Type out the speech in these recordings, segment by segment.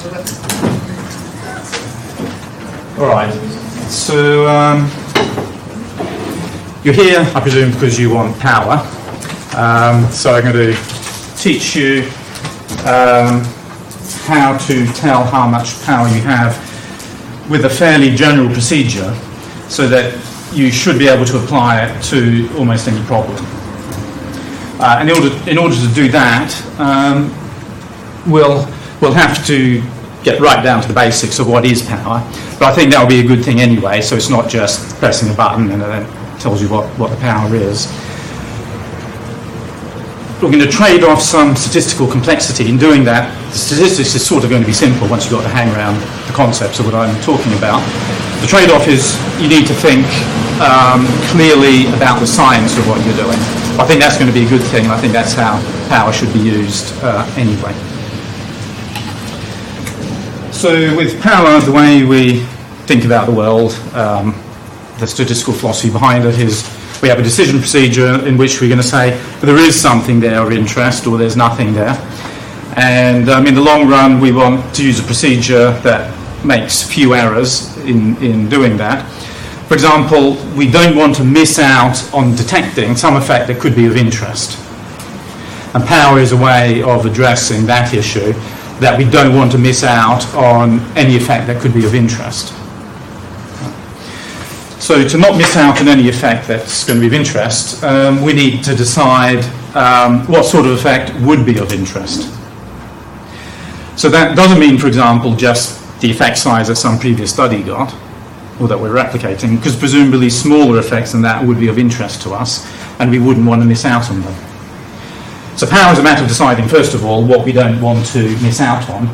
All right. So you're here, I presume, because you want power. So I'm going to teach you how to tell how much power you have with a fairly general procedure, so that you should be able to apply it to almost any problem. And in order to do that, we'll have to get right down to the basics of what is power. But I think that will be a good thing anyway, so it's not just pressing a button and it tells you what the power is. We're going to trade off some statistical complexity. In doing that, the statistics is sort of going to be simple once you've got to hang around the concepts of what I'm talking about. The trade-off is you need to think clearly about the science of what you're doing. I think that's going to be a good thing, and I think that's how power should be used anyway. So with power, the way we think about the world, the statistical philosophy behind it is we have a decision procedure in which we're going to say there is something there of interest or there's nothing there. And in the long run, we want to use a procedure that makes few errors in doing that. For example, we don't want to miss out on detecting some effect that could be of interest. And power is a way of addressing that issue, that we don't want to miss out on any effect that could be of interest. So to not miss out on any effect that's going to be of interest, we need to decide what sort of effect would be of interest. So that doesn't mean, for example, just the effect size that some previous study got, or that we're replicating, because presumably smaller effects than that would be of interest to us, and we wouldn't want to miss out on them. So power is a matter of deciding, first of all, what we don't want to miss out on,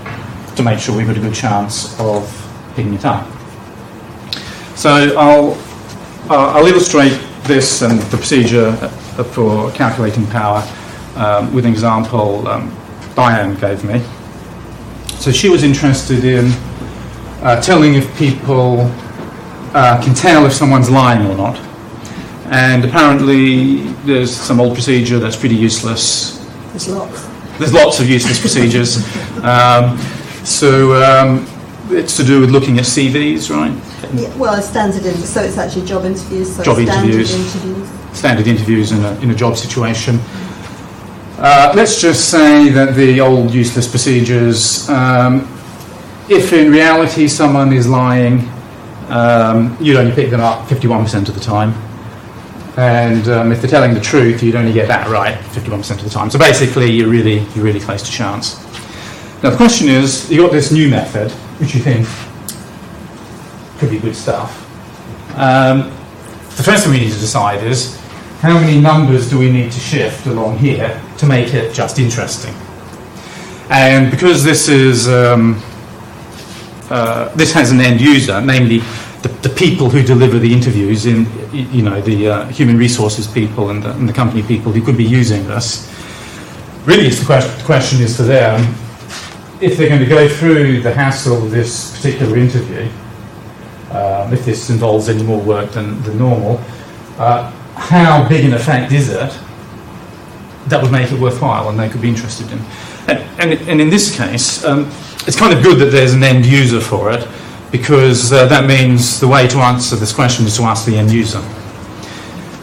to make sure we've got a good chance of picking it up. So I'll illustrate this and the procedure for calculating power with an example Diane gave me. So she was interested in telling if people can tell if someone's lying or not. And apparently there's some old procedure that's pretty useless. There's lots. There's lots of useless procedures. It's to do with looking at CVs, right? Yeah, well, so it's actually job interviews. So job interviews. Standard interviews in a job situation. Let's just say that the old useless procedures, if in reality someone is lying, you'd only pick them up 51% of the time. And if they're telling the truth, you'd only get that right 51% of the time. So basically, you're really close to chance. Now the question is, you've got this new method, which you think could be good stuff. The first thing we need to decide is, how many numbers do we need to shift along here to make it just interesting? And because this is this has an end user, namely the people who deliver the interviews, the human resources people and the company people who could be using this. Really, the question is for them, if they're going to go through the hassle of this particular interview, if this involves any more work than normal, how big an effect is it that would make it worthwhile and they could be interested in? And in this case, it's kind of good that there's an end user for it, because that means the way to answer this question is to ask the end user.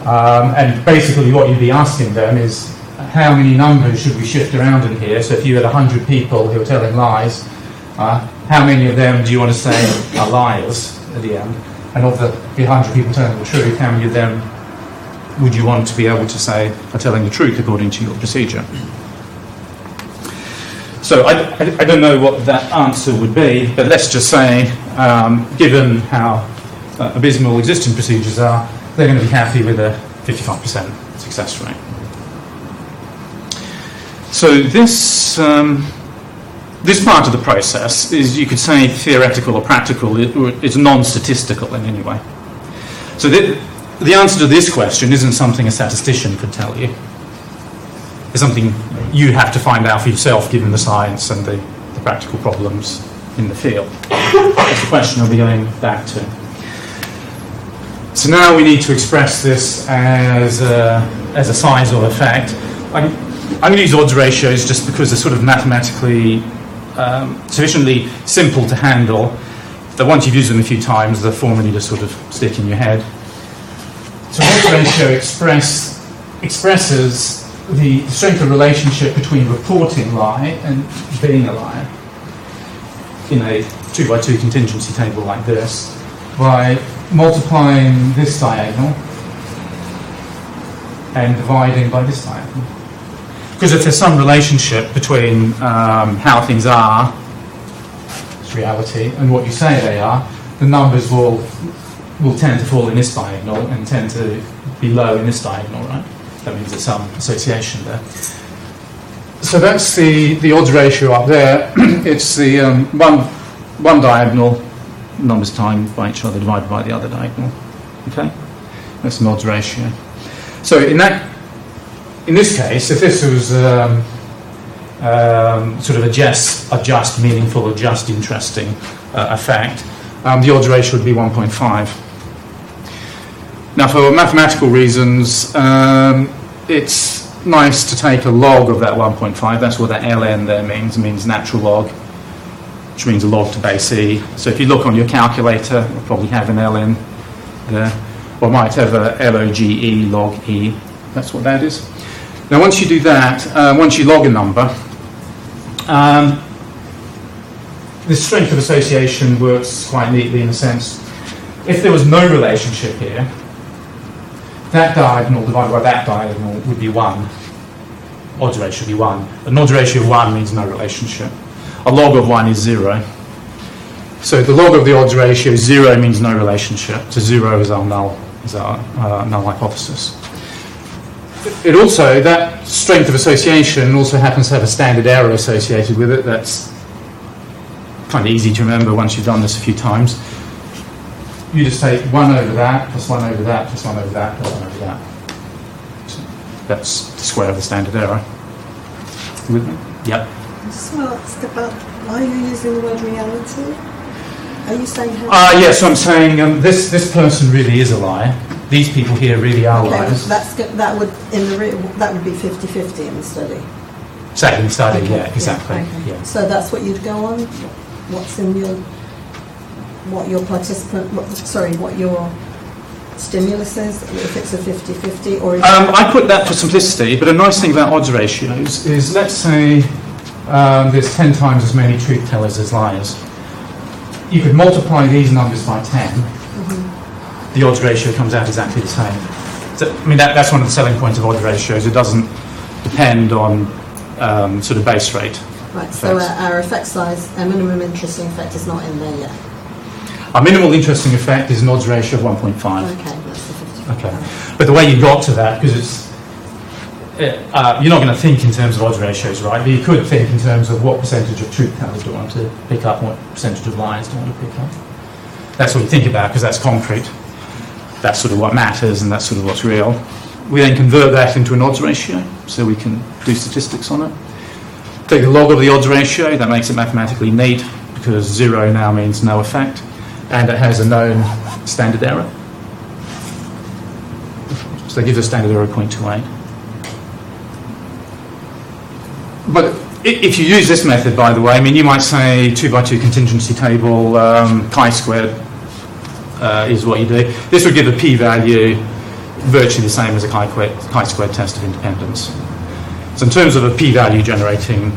And basically what you'd be asking them is, how many numbers should we shift around in here? So if you had 100 people who are telling lies, how many of them do you want to say are liars at the end? And of the 100 people telling the truth, how many of them would you want to be able to say are telling the truth according to your procedure? So I don't know what that answer would be, but let's just say, given how abysmal existing procedures are, they're going to be happy with a 55% success rate. So this part of the process is, you could say, theoretical or practical. It's non-statistical in any way. So the answer to this question isn't something a statistician could tell you. It's something you have to find out for yourself, given the science and the practical problems in the field. That's the question I'll be going back to. So now we need to express this as a size or effect. I'm going to use odds ratios just because they're sort of mathematically sufficiently simple to handle that once you've used them a few times, they're formally just sort of stick in your head. So odds ratio expresses the strength of relationship between reporting lie and being a liar in a 2x2 contingency table like this by multiplying this diagonal and dividing by this diagonal. Because if there's some relationship between how things are, it's reality, and what you say they are, the numbers will tend to fall in this diagonal and tend to be low in this diagonal, right? That means there's some association there. So that's the odds ratio up there. It's the one diagonal, numbers times by each other divided by the other diagonal. Okay? That's an odds ratio. So in this case, if this was sort of a just meaningful or just interesting effect, the odds ratio would be 1.5. Now, for mathematical reasons, it's nice to take a log of that 1.5. That's what that ln there means. It means natural log, which means a log to base e. So if you look on your calculator, you'll probably have an ln there, or might have a loge log e. That's what that is. Now, once you do that, once you log a number, the strength of association works quite neatly in a sense. If there was no relationship here, that diagonal divided by that diagonal would be 1. Odds ratio would be 1. An odds ratio of 1 means no relationship. A log of 1 is 0. So the log of the odds ratio 0 means no relationship. So 0 is our null hypothesis. It also, that strength of association also happens to have a standard error associated with it. That's kind of easy to remember once you've done this a few times. You just take 1 over that, plus 1 over that, plus 1 over that, plus 1 over that. So that's the square of the standard error. With me? Yep. I just want to ask about, are you using the word reality? Are you saying how... Yes, so I'm saying this person really is a liar. These people here really are liars. That would be 50-50 in the study. Second study, Okay, yeah, exactly. Okay. Yeah. So that's what you'd go on? What's in your... what your stimulus is, if it's a 50-50, or... I put that for simplicity, but a nice thing about odds ratios is, let's say there's 10 times as many truth tellers as liars. You could multiply these numbers by 10, the odds ratio comes out exactly the same. So, I mean, that's one of the selling points of odds ratios. It doesn't depend on sort of base rate. Right, so our effect size, our minimum interesting effect is not in there yet. Our minimal interesting effect is an odds ratio of 1.5. Okay, that's the 50. Okay, but the way you got to that, because it's you're not going to think in terms of odds ratios, right? But you could think in terms of what percentage of truth tellers do you want to pick up, and what percentage of liars do you want to pick up. That's what you think about, because that's concrete. That's sort of what matters, and that's sort of what's real. We then convert that into an odds ratio, so we can do statistics on it. Take the log of the odds ratio, that makes it mathematically neat, because 0 now means no effect, and it has a known standard error. So that gives us a standard error of 0.28. But if you use this method, by the way, I mean, you might say 2x2 contingency table, chi-squared is what you do. This would give a p-value virtually the same as a chi-squared test of independence. So in terms of a p-value generating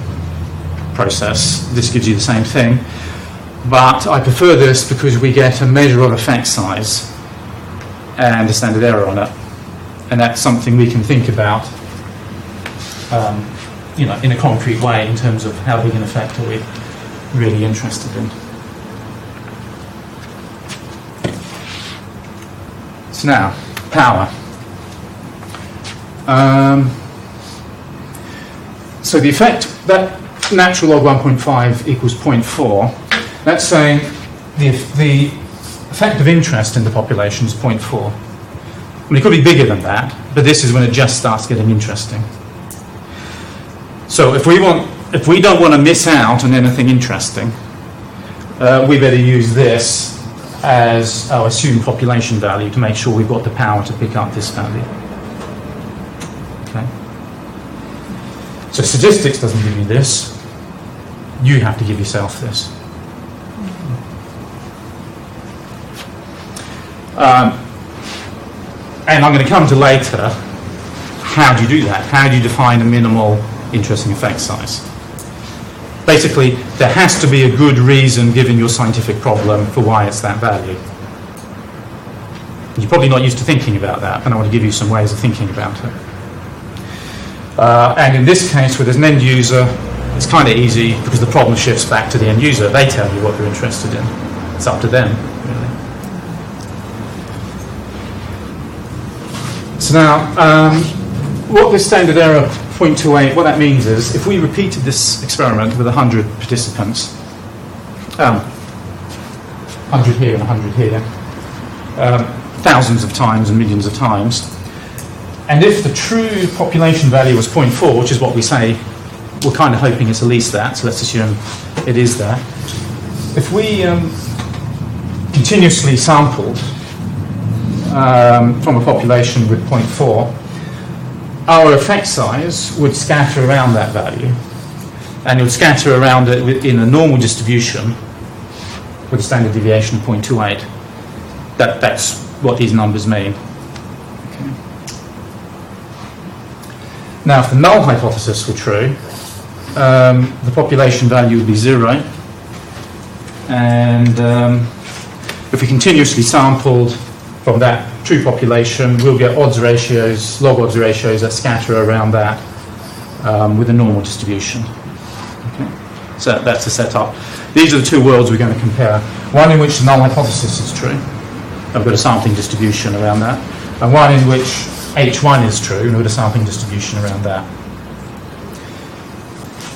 process, this gives you the same thing. But I prefer this because we get a measure of effect size and a standard error on it. And that's something we can think about in a concrete way in terms of how big an effect are we really interested in. So now, power. So the effect, that natural log 1.5 equals 0.4, that's saying the effect of interest in the population is 0.4. I mean, it could be bigger than that, but this is when it just starts getting interesting. So if we don't want to miss out on anything interesting, we better use this as our assumed population value to make sure we've got the power to pick up this value. Okay. So statistics doesn't give you this. You have to give yourself this. And I'm going to come to later, how do you do that? How do you define a minimal interesting effect size? Basically, there has to be a good reason given your scientific problem for why it's that value. You're probably not used to thinking about that, and I want to give you some ways of thinking about it. And in this case, where there's an end user, it's kind of easy because the problem shifts back to the end user. They tell you what they're interested in. It's up to them, really. So now, what this standard error 0.28, what that means is, if we repeated this experiment with 100 participants, 100 here and 100 here, thousands of times and millions of times, and if the true population value was 0.4, which is what we say, we're kind of hoping it's at least that, so let's assume it is that. If we continuously sampled from a population with 0.4, our effect size would scatter around that value, and it would scatter around it in a normal distribution with a standard deviation of 0.28. That's what these numbers mean. Okay. Now, if the null hypothesis were true, the population value would be 0, and if we continuously sampled from that true population, we'll get odds ratios, log odds ratios that scatter around that with a normal distribution. Okay. So that's the setup. These are the two worlds we're going to compare. One in which the null hypothesis is true. I've got a sampling distribution around that. And one in which H1 is true, and we've got a sampling distribution around that.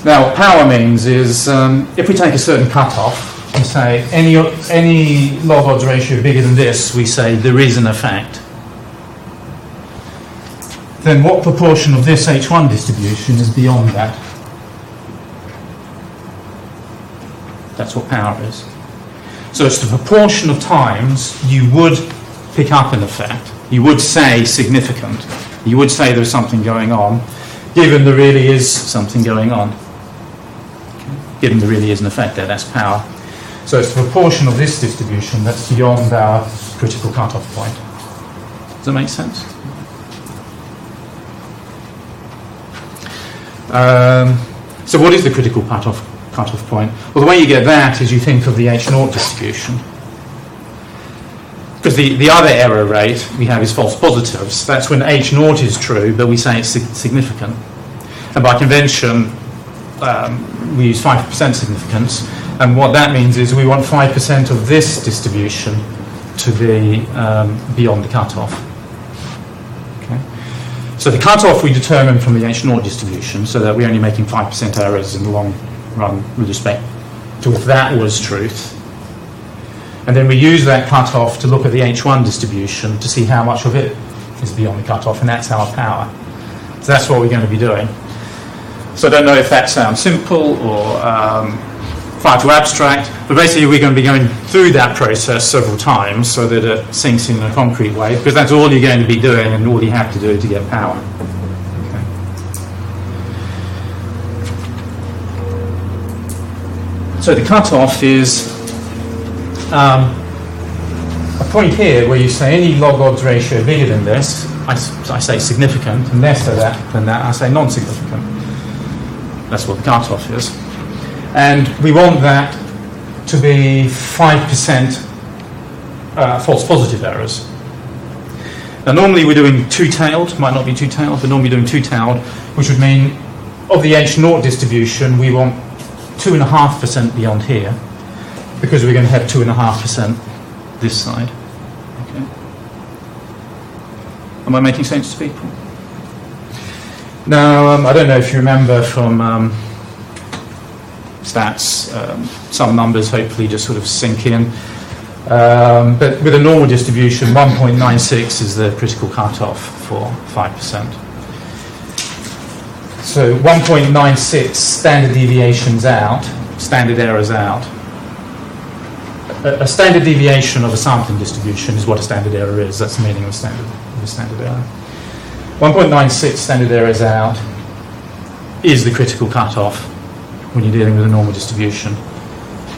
Now, what power means is if we take a certain cutoff, we say any log odds ratio bigger than this, we say there is an effect. Then what proportion of this H1 distribution is beyond that? That's what power is. So it's the proportion of times you would pick up an effect. You would say significant. You would say there's something going on, given there really is something going on. Given there really is an effect there, that's power. So it's the proportion of this distribution that's beyond our critical cutoff point. Does that make sense? So what is the critical cutoff point? Well, the way you get that is you think of the H0 distribution. Because the other error rate we have is false positives. That's when H0 is true, but we say it's significant. And by convention, we use 5% significance. And what that means is we want 5% of this distribution to be beyond the cutoff. Okay. So the cutoff we determine from the H0 distribution, so that we're only making 5% errors in the long run with respect to if that was truth. And then we use that cutoff to look at the H1 distribution to see how much of it is beyond the cutoff, and that's our power. So that's what we're going to be doing. So I don't know if that sounds simple or far too abstract, but basically we're going to be going through that process several times so that it sinks in a concrete way, because that's all you're going to be doing and all you have to do to get power. Okay. So the cutoff is a point here where you say any log odds ratio bigger than this, I say significant, and less than that, I say non-significant. That's what the cutoff is. And we want that to be 5% false positive errors. Now normally we're doing two-tailed, might not be two-tailed, but normally doing two-tailed, which would mean of the H0 distribution we want 2.5% beyond here, because we're going to have 2.5% this side. Okay. Am I making sense to people? Now, I don't know if you remember from stats, some numbers hopefully just sort of sink in. But with a normal distribution, 1.96 is the critical cutoff for 5%. So 1.96 standard deviations out, standard errors out. A standard deviation of a sampling distribution is what a standard error is. That's the meaning of a standard error. 1.96 standard errors out is the critical cutoff. when you're dealing with a normal distribution.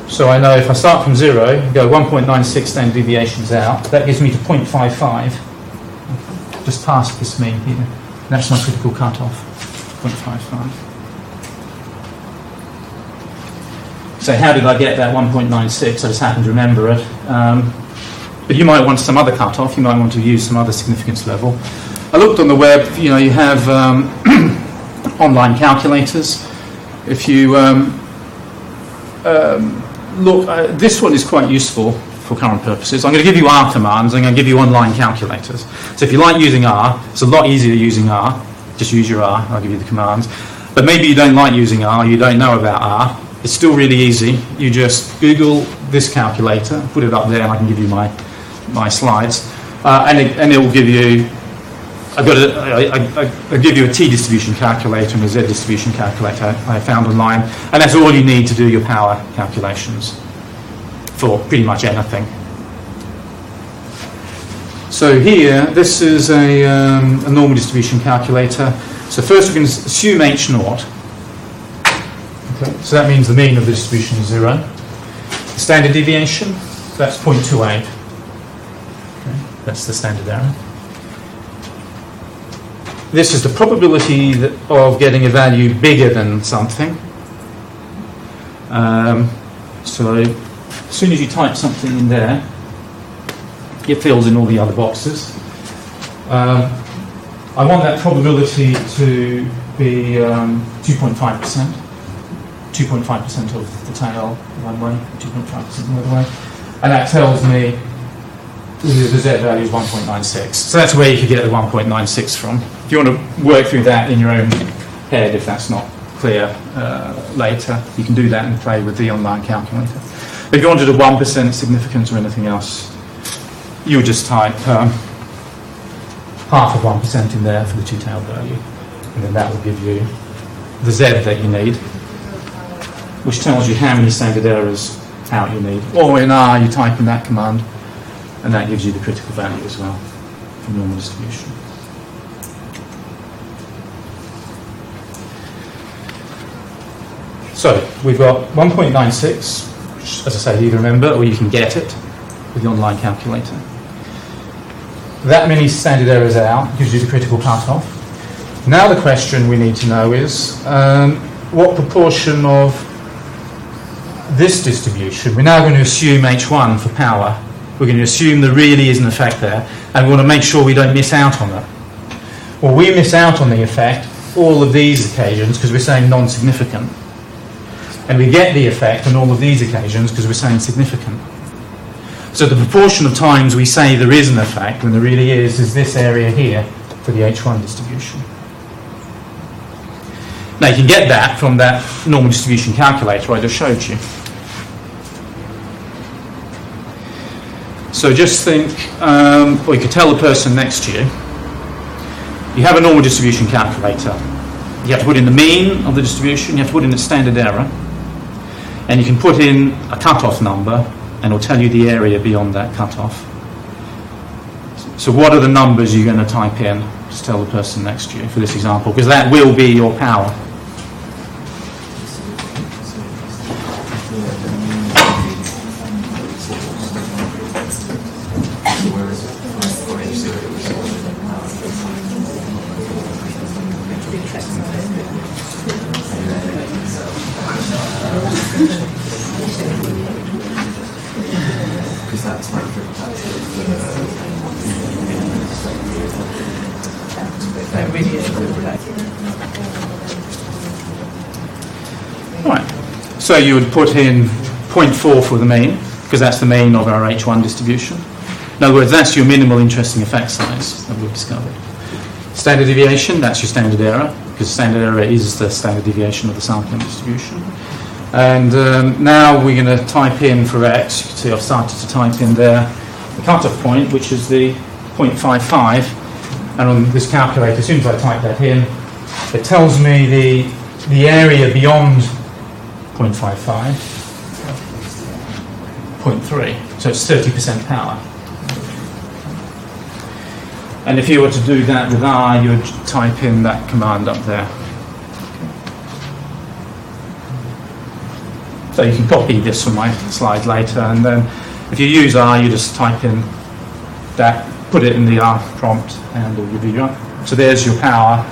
So I know if I start from 0, go 1.96 standard deviations out, that gives me to 0.55, just past this mean here. That's my critical cutoff, 0.55. So how did I get that 1.96? I just happened to remember it. But you might want some other cutoff, you might want to use some other significance level. I looked on the web, you have online calculators. If you look, this one is quite useful for current purposes. I'm going to give you R commands, I'm going to give you online calculators. So if you like using R, it's a lot easier using R. Just use your R, I'll give you the commands. But maybe you don't like using R, you don't know about R. It's still really easy. You just Google this calculator, put it up there, and I can give you my slides. And it will give you, I give you a T distribution calculator and a Z distribution calculator I found online, and that's all you need to do your power calculations for pretty much anything. So here, this is a normal distribution calculator. So first we can assume H naught. Okay. So that means the mean of the distribution is 0. The standard deviation, that's 0.28. Okay. That's the standard error. This is the probability of getting a value bigger than something. So as soon as you type something in there, it fills in all the other boxes. I want that probability to be 2.5%. 2.5% of the tail one way, 2.5% the other way. And that tells me the Z value is 1.96. So that's where you could get the 1.96 from. If you want to work through that in your own head, if that's not clear later, you can do that and play with the online calculator. If you wanted a 1% significance or anything else, you would just type half of 1% in there for the two-tailed value. And then that will give you the Z that you need, which tells you how many standard errors out you need. Or in R, you type in that command, and that gives you the critical value as well for normal distribution. So we've got 1.96, which, as I say, you can remember, or you can get it with the online calculator. That many standard errors out gives you the critical cutoff. Now the question we need to know is what proportion of this distribution, we're now going to assume H1 for power. We're going to assume there really is an effect there, and we want to make sure we don't miss out on it. Well, we miss out on the effect all of these occasions because we're saying non-significant. And we get the effect on all of these occasions because we're saying significant. So the proportion of times we say there is an effect when there really is this area here for the H1 distribution. Now you can get that from that normal distribution calculator I just showed you. So just think, or you could tell the person next to you, you have a normal distribution calculator. You have to put in the mean of the distribution, you have to put in the standard error, and you can put in a cutoff number, and it'll tell you the area beyond that cutoff. So what are the numbers you're going to type in? Just tell the person next to you for this example, because that will be your power. So you would put in 0.4 for the mean, because that's the mean of our H1 distribution. In other words, that's your minimal interesting effect size that we've discovered. Standard deviation, that's your standard error, because standard error is the standard deviation of the sampling distribution. And now we're going to type in for X. You can see I've started to type in there the cutoff point, which is the 0.55. And on this calculator, as soon as I type that in, it tells me the area beyond 0.55, 0.3, so it's 30% power. And if you were to do that with R, you would type in that command up there. So you can copy this from my slide later, and then if you use R, you just type in that, put it in the R prompt, and it'll give you your. So there's your power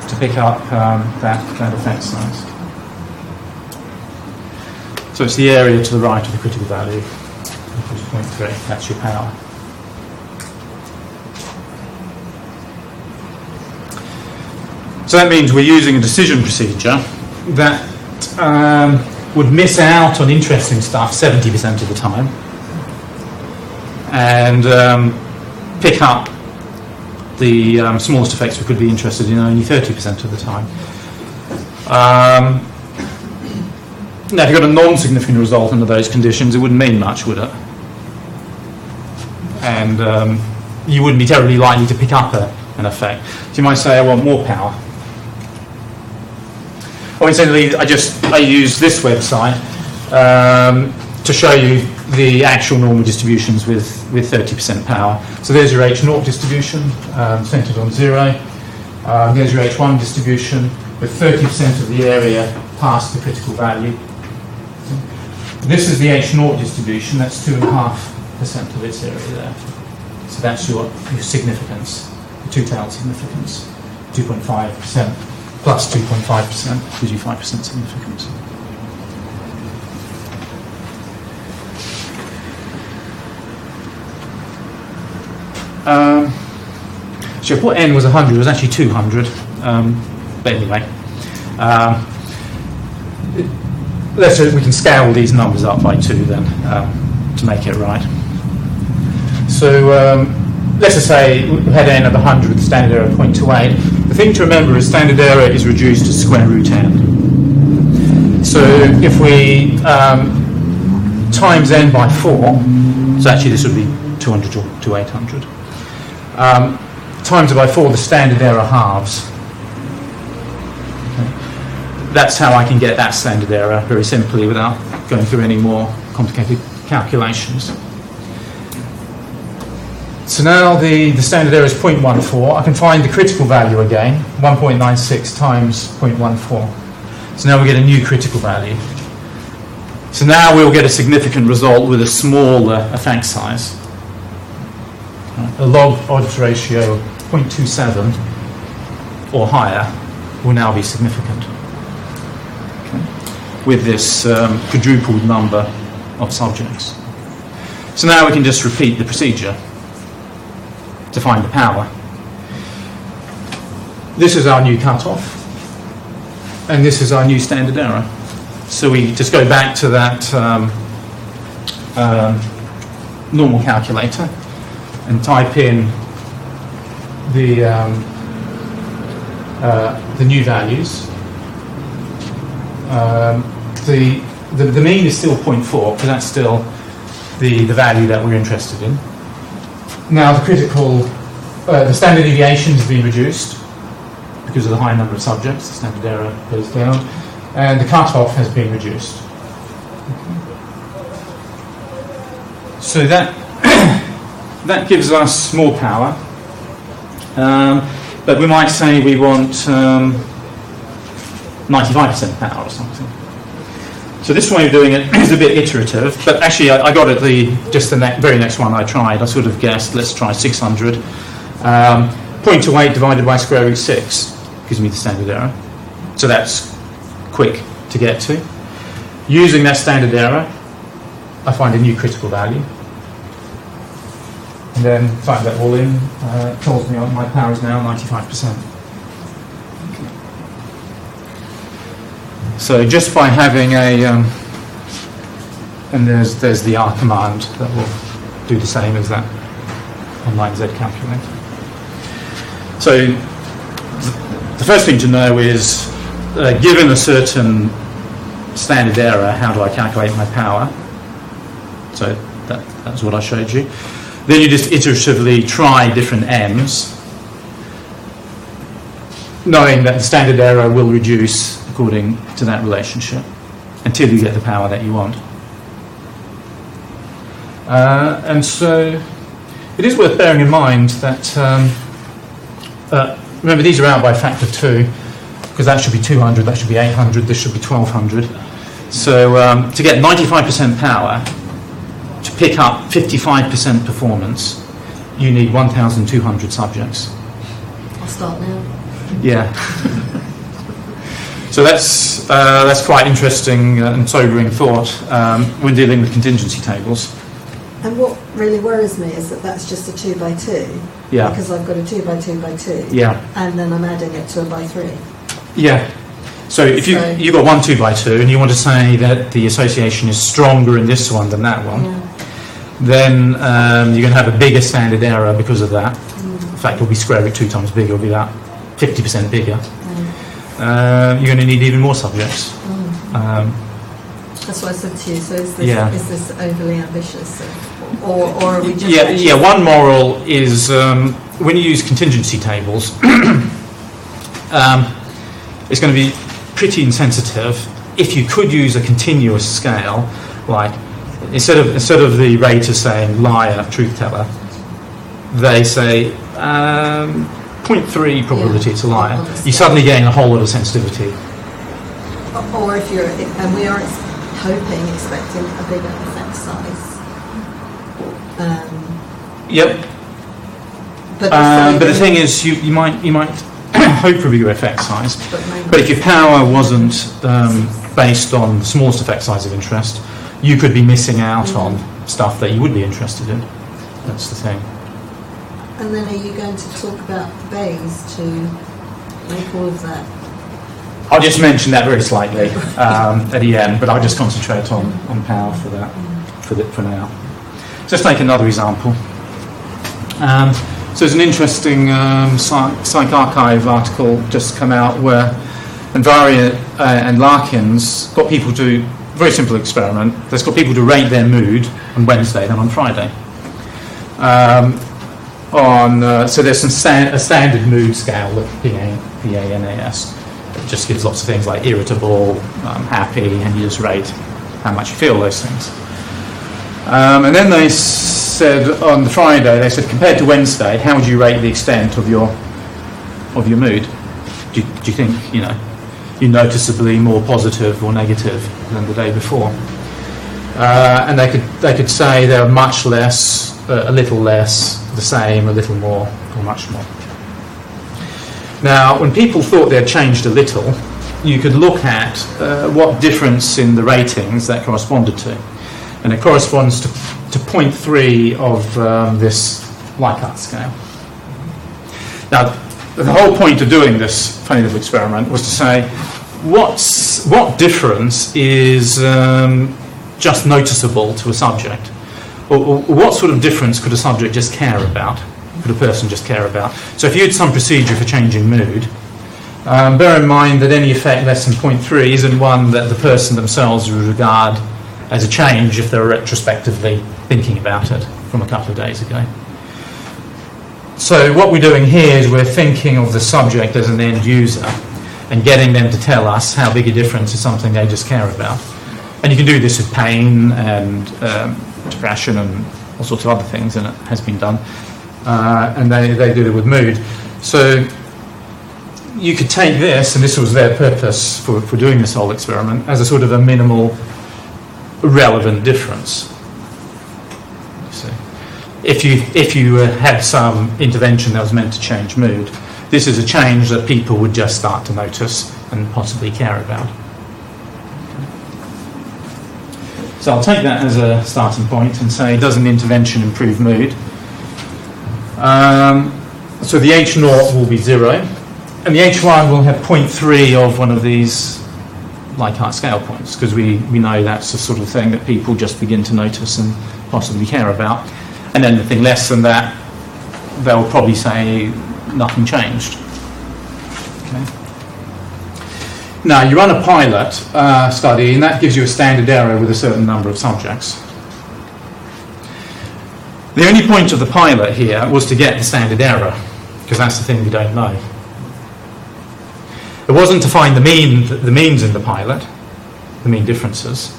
to pick up that effect size. So it's the area to the right of the critical value, which is 0.3. That's your power. So that means we're using a decision procedure that would miss out on interesting stuff 70% of the time, and pick up the smallest effects we could be interested in only 30% of the time. Now, if you've got a non-significant result under those conditions, it wouldn't mean much, would it? And you wouldn't be terribly likely to pick up an effect. So you might say, I want more power. Or incidentally, I use this website to show you the actual normal distributions with 30% power. So there's your H0 distribution, centered on 0. There's your H1 distribution with 30% of the area past the critical value. This is the H0 distribution, that's 2.5% of its area there. So that's your significance, the two-tailed significance, 2.5% plus 2.5% gives you 5% significance. So I thought n was 100, it was actually 200, but anyway. We can scale these numbers up by 2 then to make it right. So let's just say we had n of 100 with the standard error of 0.28. The thing to remember is standard error is reduced to square root n. So if we times n by 4, so actually this would be 200 to 800, times it by 4, the standard error halves. That's how I can get that standard error very simply without going through any more complicated calculations. So now the standard error is 0.14. I can find the critical value again, 1.96 times 0.14. So now we get a new critical value. So now we'll get a significant result with a smaller effect size. A log odds ratio of 0.27 or higher will now be significant. With this quadrupled number of subjects. So now we can just repeat the procedure to find the power. This is our new cutoff, and this is our new standard error. So we just go back to that normal calculator and type in the new values. The mean is still 0.4 because that's still the value that we're interested in. Now the standard deviation has been reduced because of the high number of subjects. The standard error goes down, and the cutoff has been reduced. So that gives us more power, but we might say we want 95% power or something. So this way of doing it is a bit iterative, but actually I got it the very next one I tried. I sort of guessed, let's try 600. 0.28 divided by square root 6 gives me the standard error. So that's quick to get to. Using that standard error, I find a new critical value. And then type that all in, tells me my power is now 95%. So just by having and there's the R command that will do the same as that online Z calculator. So the first thing to know is, given a certain standard error, how do I calculate my power? So that's what I showed you. Then you just iteratively try different m's, knowing that the standard error will reduce according to that relationship until you get the power that you want. And so it is worth bearing in mind that, remember these are out by a factor of 2, because that should be 200, that should be 800, this should be 1200. So to get 95% power, to pick up 55% performance, you need 1,200 subjects. I'll start now. Yeah. So that's quite interesting and sobering thought when dealing with contingency tables. And what really worries me is that that's just a 2 by 2. Yeah. Because I've got a 2 by 2 by 2. Yeah. And then I'm adding it to a by 3. Yeah. So if you've got one 2 by 2 and you want to say that the association is stronger in this one than that one, then you're going to have a bigger standard error because of that. In fact, it'll be square root 2 times bigger. It'll be about 50% bigger. You're going to need even more subjects. That's what I said to you. So is this overly ambitious, or are we just? Yeah. One moral is when you use contingency tables, it's going to be pretty insensitive. If you could use a continuous scale, like instead of the rater saying liar, truth teller, they say 0.3 probability it's a liar. You suddenly gain a whole lot of sensitivity. Or if you're, and we are expecting a bigger effect size. Yep. But the thing is, you might hope for a bigger effect size. But if your power wasn't based on the smallest effect size of interest, you could be missing out on stuff that you would be interested in. That's the thing. And then are you going to talk about Bayes to make all of that? I'll just mention that very slightly at the end, but I'll just concentrate on power for that for now. Just take another example. So there's an interesting PsycArchive article just come out where Anvari and Larkins got people to, very simple experiment, they've got people to rate their mood on Wednesday then on Friday. So there's a standard mood scale, the PANAS. It just gives lots of things like irritable, happy, and you just rate how much you feel those things. And then they said on the Friday, they said compared to Wednesday, how would you rate the extent of your mood? Do you think you're noticeably more positive or negative than the day before? And they could say they were much less, a little less, the same, a little more, or much more. Now, when people thought they had changed a little, you could look at what difference in the ratings that corresponded to. And it corresponds to 0.3 of this Likert scale. Now, the whole point of doing this funny little experiment was to say, what difference is just noticeable to a subject? Or what sort of difference could a subject just care about? Could a person just care about? So if you had some procedure for changing mood, bear in mind that any effect less than 0.3 isn't one that the person themselves would regard as a change if they're retrospectively thinking about it from a couple of days ago. So what we're doing here is we're thinking of the subject as an end user and getting them to tell us how big a difference is something they just care about. And you can do this with pain and depression and all sorts of other things, and it has been done. And they did it with mood. So you could take this, and this was their purpose for doing this whole experiment, as a sort of a minimal relevant difference. So if you had some intervention that was meant to change mood, this is a change that people would just start to notice and possibly care about. So I'll take that as a starting point and say, does an intervention improve mood? So the H0 will be 0, and the H1 will have 0.3 of one of these Likert scale points, because we know that's the sort of thing that people just begin to notice and possibly care about. And then the thing less than that, they'll probably say nothing changed. Okay. Now, you run a pilot study, and that gives you a standard error with a certain number of subjects. The only point of the pilot here was to get the standard error, because that's the thing we don't know. It wasn't to find the means in the pilot, the mean differences,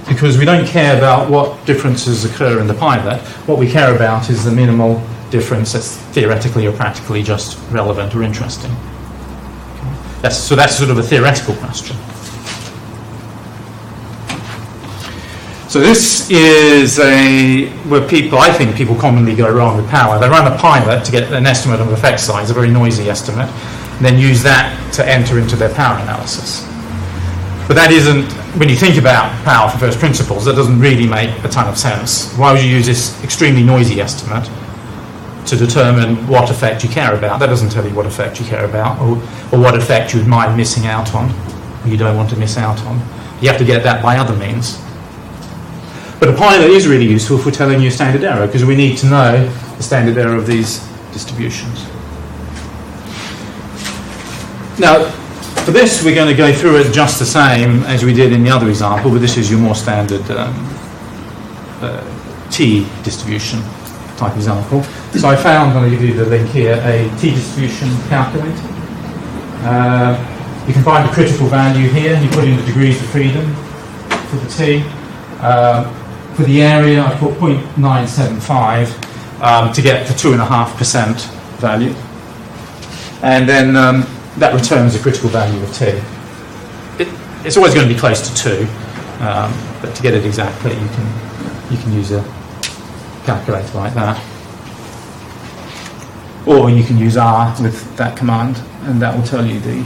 because we don't care about what differences occur in the pilot. What we care about is the minimal difference that's theoretically or practically just relevant or interesting. That's sort of a theoretical question. So this is where I think people commonly go wrong with power. They run a pilot to get an estimate of effect size, a very noisy estimate, and then use that to enter into their power analysis. But that isn't, when you think about power for first principles, that doesn't really make a ton of sense. Why would you use this extremely noisy estimate to determine what effect you care about? That doesn't tell you what effect you care about, or what effect you would mind missing out on, or you don't want to miss out on. You have to get that by other means. But a pilot is really useful for telling you standard error, because we need to know the standard error of these distributions. Now, for this, we're going to go through it just the same as we did in the other example, but this is your more standard T distribution type example. So I found, I'm going to give you the link here, a T distribution calculator. You can find the critical value here. You put in the degrees of freedom for the T. For the area, I put 0.975 to get the 2.5% value. And then that returns the critical value of T. It's always going to be close to 2, but to get it exactly, you can use a calculator like that. Or you can use R with that command, and that will tell you the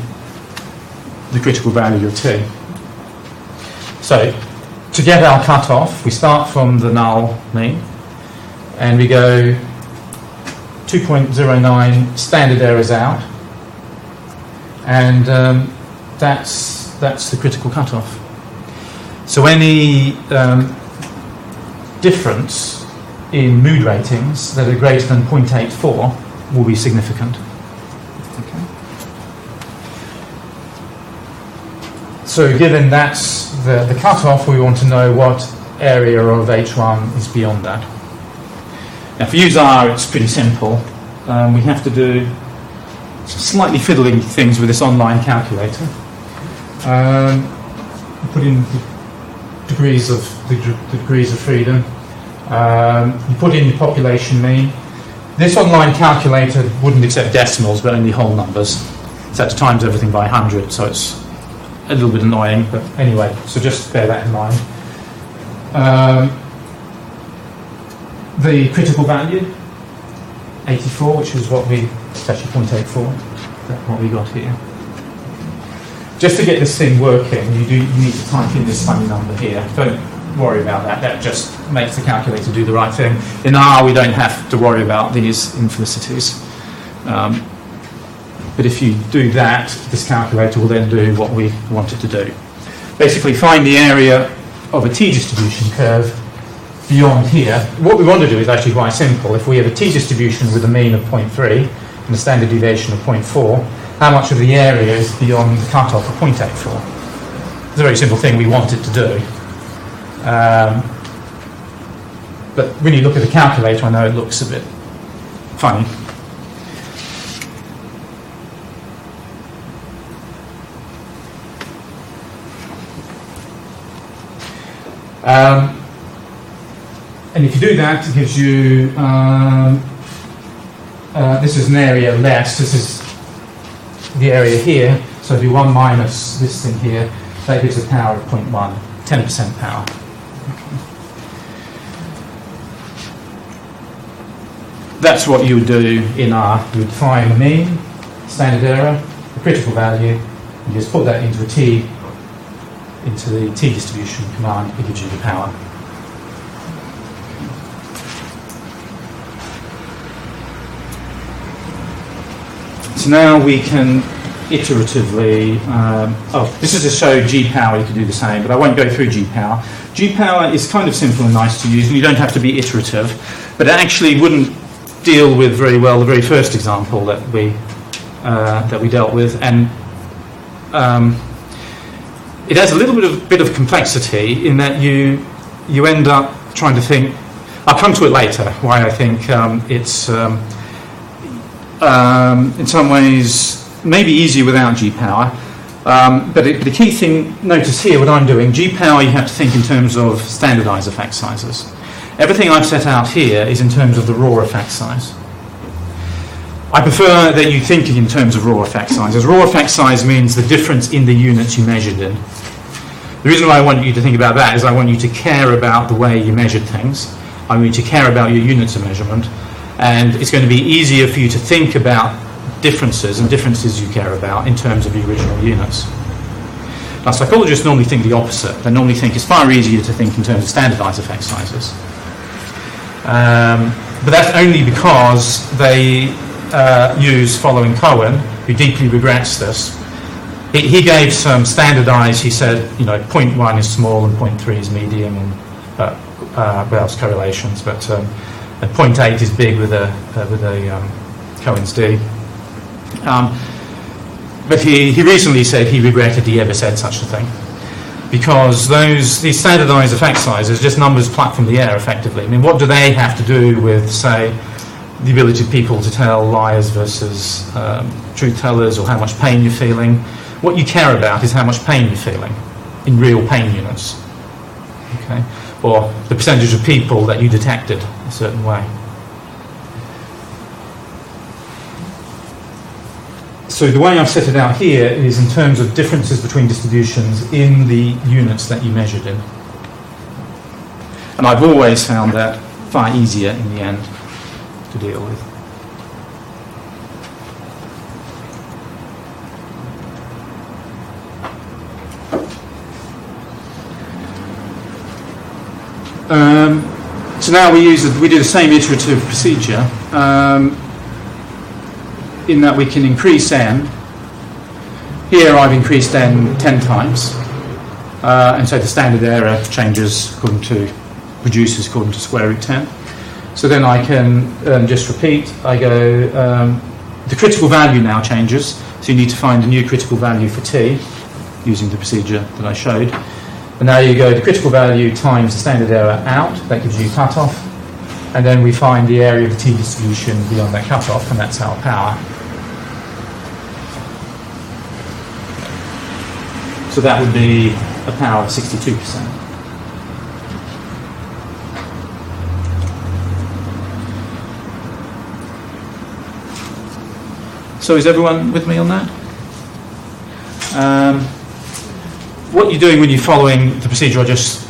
critical value of T. So, to get our cutoff, we start from the null mean, and we go 2.09 standard errors out, and that's the critical cutoff. So any difference in mood ratings that are greater than 0.84 will be significant. Okay. So given that's the cutoff, we want to know what area of H1 is beyond that. Now, for use R, it's pretty simple. We have to do some slightly fiddling things with this online calculator. Put in the degrees of freedom. You put in your population mean. This online calculator wouldn't accept decimals, but only whole numbers. It's had to times everything by 100, so it's a little bit annoying, but anyway, so just bear that in mind. The critical value, 84, which is it's actually 0.84, that's what we got here. Just to get this thing working, you need to type in this funny number here. Don't worry about that. That just makes the calculator do the right thing. In R, we don't have to worry about these infelicities. But if you do that, this calculator will then do what we want it to do. Basically, find the area of a T-distribution curve beyond here. What we want to do is actually quite simple. If we have a T-distribution with a mean of 0.3 and a standard deviation of 0.4, how much of the area is beyond the cutoff of 0.84? It's a very simple thing we want it to do. But when you look at the calculator, I know it looks a bit funny. And if you do that, it gives you, this is an area less, this is the area here, so do 1 minus this thing here, that gives a power of 0.1, 10% power. That's what you would do in R. You would find the mean, standard error, the critical value, and you just put that into the T distribution command, it gives you the power. So now we can iteratively, this is to show G-power, you can do the same, but I won't go through G-power. G-power is kind of simple and nice to use, and you don't have to be iterative, but it actually wouldn't deal with very well the very first example that we dealt with, and it has a little bit of complexity in that you end up trying to think. I'll come to it later. Why I think it's in some ways maybe easier without G-power. But the key thing, notice here what I'm doing. G-power you have to think in terms of standardized effect sizes. Everything I've set out here is in terms of the raw effect size. I prefer that you think in terms of raw effect sizes. Raw effect size means the difference in the units you measured in. The reason why I want you to think about that is I want you to care about the way you measured things. I want you to care about your units of measurement, and it's going to be easier for you to think about differences and differences you care about in terms of the original units. Now, psychologists normally think the opposite. They normally think it's far easier to think in terms of standardized effect sizes. But that's only because they use, following Cohen, who deeply regrets this. He gave some standardized, he said, 0.1 is small and 0.3 is medium, and else correlations, but 0.8 is big with a Cohen's D. But he recently said he regretted he ever said such a thing, because these standardized effect sizes are just numbers plucked from the air, effectively. I mean, what do they have to do with, say, the ability of people to tell liars versus truth tellers, or how much pain you're feeling? What you care about is how much pain you're feeling in real pain units, okay? Or the percentage of people that you detected a certain way. So the way I've set it out here is in terms of differences between distributions in the units that you measured in. And I've always found that far easier in the end to deal with. So now we do the same iterative procedure in that we can increase n. Here I've increased n 10 times, and so the standard error changes reduces according to square root 10. So then I can just repeat. I go, the critical value now changes, so you need to find a new critical value for t using the procedure that I showed. And now you go the critical value times the standard error out, that gives you cutoff, and then we find the area of the t-distribution beyond that cutoff, and that's our power. So that would be a power of 62%. So is everyone with me on that? What you're doing when you're following the procedure I just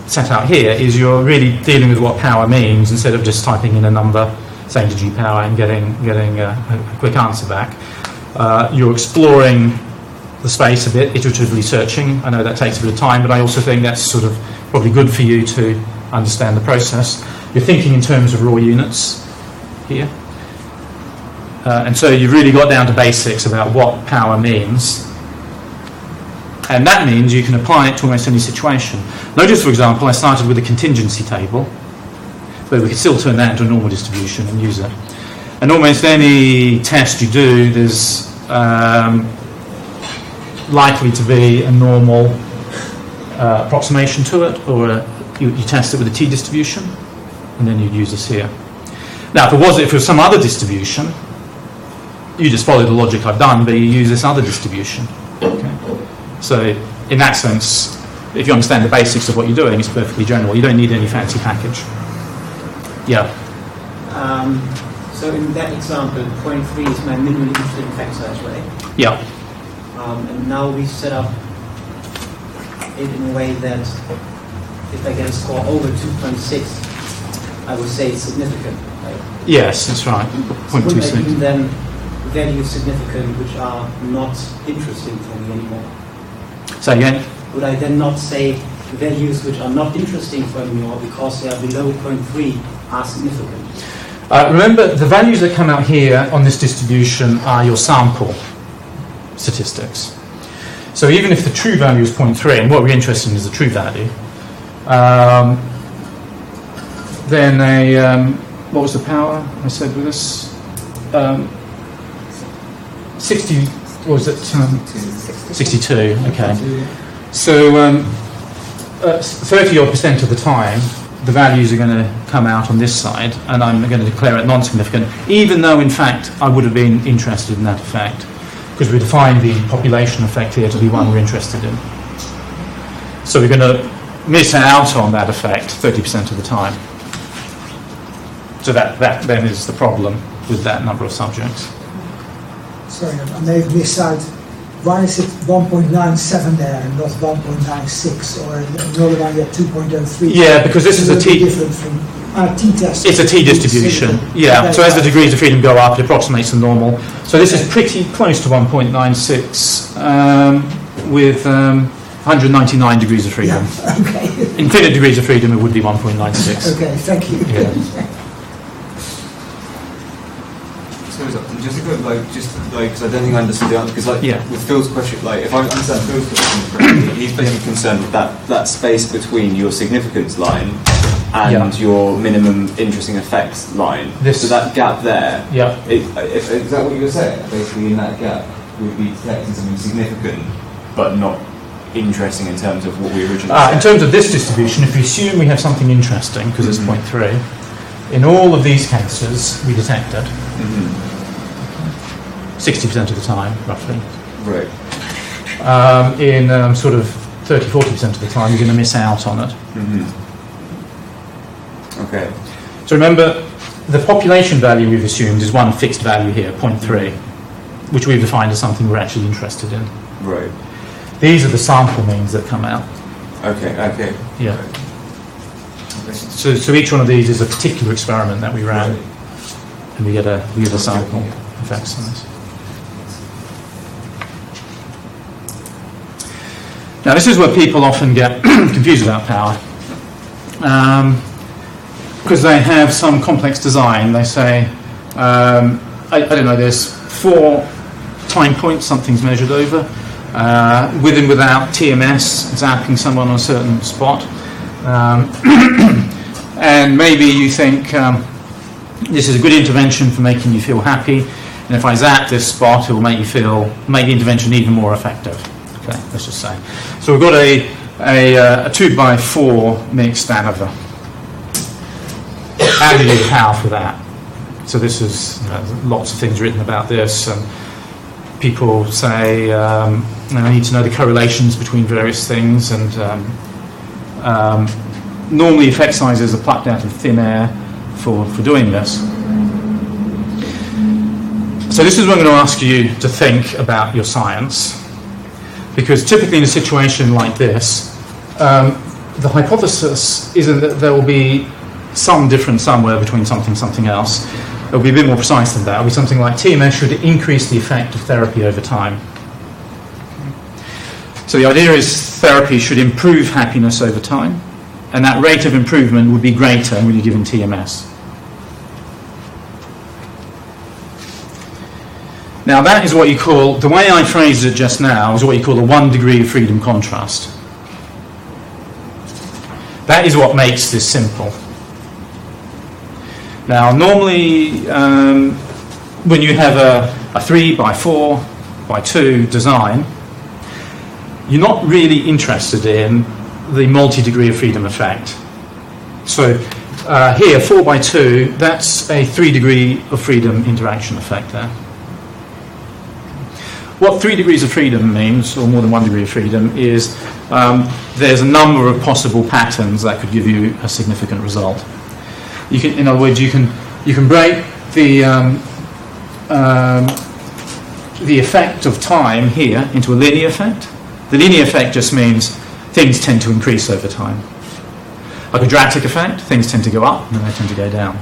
set out here is you're really dealing with what power means instead of just typing in a number, saying to G power and getting a quick answer back. You're exploring the space a bit, iteratively searching. I know that takes a bit of time, but I also think that's sort of probably good for you to understand the process. You're thinking in terms of raw units here. And so you've really got down to basics about what power means. And that means you can apply it to almost any situation. Notice, for example, I started with a contingency table, but we could still turn that into a normal distribution and use it. And almost any test you do, there's likely to be a normal approximation to it, or you test it with a t-distribution, and then you'd use this here. Now, if it was some other distribution, you just follow the logic I've done, but you use this other distribution. Okay? So in that sense, if you understand the basics of what you're doing, it's perfectly general. You don't need any fancy package. Yeah? So in that example, 0.3 is my minimally interesting effect size, right? Yeah. And now we set up it in a way that if I get a score over 2.6, I would say it's significant, right? Yes, that's right. So would I even then value significant which are not interesting for me anymore? Say again? Would I then not say values which are not interesting for me anymore because they are below 0.3 are significant? Remember, the values that come out here on this distribution are your sample statistics. So even if the true value is 0.3, and what we're interested in is the true value, then what was the power I said with this? 60, what was it? 62, okay. So 30% of the time, the values are going to come out on this side, and I'm going to declare it non-significant, even though, in fact, I would have been interested in that effect, because we define the population effect here to be one we're interested in. So we're going to miss out on that effect 30% of the time. So that then is the problem with that number of subjects. Sorry, I may have missed out why is it 1.97 there and not 1.96 or another one at 2.03? Yeah, because this is a T. Different from t-test. It's a T distribution. Yeah. So as the degrees of freedom go up, it approximates the normal. So this is pretty close to 1.96 with 199 degrees of freedom. Yeah, okay. Infinite degrees of freedom, it would be 1.96. Okay, thank you. Yeah. So just a quick, because I don't think I understood the answer. Because with Phil's question, if I understand Phil's question correctly, he's basically concerned with that space between your significance line and your minimum interesting effects line. So that gap there. Yeah. Is that what you were saying? Basically, in that gap, we'd be detecting something significant, but not interesting in terms of what we originally said. In terms of this distribution, if we assume we have something interesting, because it's 0.3, in all of these cases, we detect it. 60% of the time, roughly. Right. In sort of 30-40% of the time, you're going to miss out on it. Okay. So remember, the population value we've assumed is one fixed value here, 0.3, which we've defined as something we're actually interested in. Right. These are the sample means that come out. Okay. Yeah. Right. Okay. So each one of these is a particular experiment that we ran, and we get a sample effect size. Now this is where people often get confused about power, because they have some complex design. They say, I don't know, there's 4 time points something's measured over, with and without TMS, zapping someone on a certain spot. And maybe you think this is a good intervention for making you feel happy, and if I zap this spot, it will make the intervention even more effective. Okay, let's just say. So we've got a 2x4 mixed Stanover. How do you get power for that? So this is lots of things written about this, and people say I need to know the correlations between various things, and normally effect sizes are plucked out of thin air for doing this. So this is what I'm going to ask you to think about your science, because typically in a situation like this, the hypothesis isn't that there will be some difference somewhere between something else. It will be a bit more precise than that. It will be something like TMS should increase the effect of therapy over time. So the idea is therapy should improve happiness over time, and that rate of improvement would be greater when you're given TMS. Now that is what you call, the way I phrased it just now, is what you call a 1 degree of freedom contrast. That is what makes this simple. Now normally when you have a 3x4x2 design, you're not really interested in the multi-degree of freedom effect. So here, 4x2, that's a 3 degree of freedom interaction effect there. What 3 degrees of freedom means, or more than 1 degree of freedom, is there's a number of possible patterns that could give you a significant result. You can, in other words, you can break the effect of time here into a linear effect. The linear effect just means things tend to increase over time. A quadratic effect, things tend to go up, and then they tend to go down.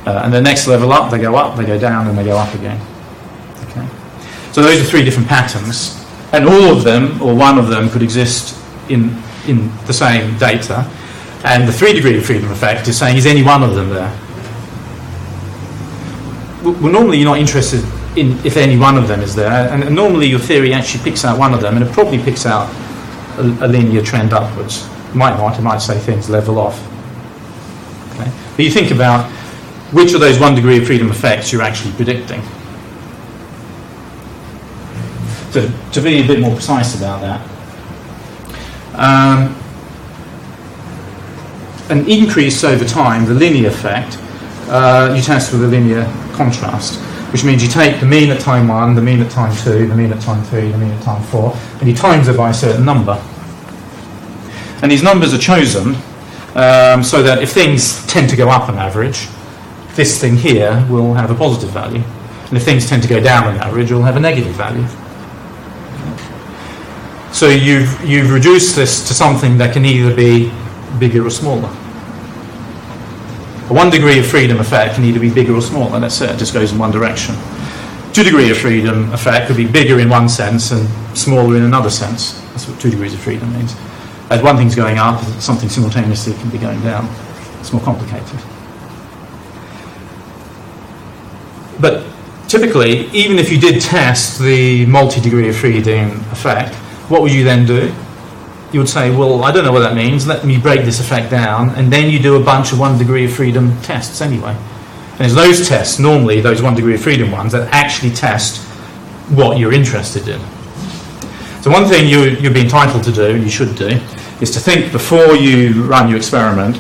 And the next level up, they go down, and they go up again. Okay. So those are 3 different patterns, and all of them, or one of them, could exist in the same data. And the 3 degree of freedom effect is saying, is any one of them there? Well, normally you're not interested in if any one of them is there, and normally your theory actually picks out one of them, and it probably picks out a linear trend upwards. It might not, it might say things level off. Okay? But you think about which of those 1 degree of freedom effects you're actually predicting. So to be a bit more precise about that, an increase over time, the linear effect, you test with a linear contrast, which means you take the mean at time 1, the mean at time 2, the mean at time 3, the mean at time 4, and you times it by a certain number. And these numbers are chosen so that if things tend to go up on average, this thing here will have a positive value. And if things tend to go down on average, you'll have a negative value. So you've reduced this to something that can either be bigger or smaller. A 1 degree of freedom effect can either be bigger or smaller. That's it. It just goes in one direction. 2 degree of freedom effect could be bigger in one sense and smaller in another sense. That's what 2 degrees of freedom means. As one thing's going up, something simultaneously can be going down. It's more complicated. But typically, even if you did test the multi-degree of freedom effect, what would you then do? You would say, well, I don't know what that means, let me break this effect down, and then you do a bunch of 1 degree of freedom tests anyway. And it's those tests, normally those 1 degree of freedom ones, that actually test what you're interested in. So one thing you'd be entitled to do, and you should do, is to think before you run your experiment,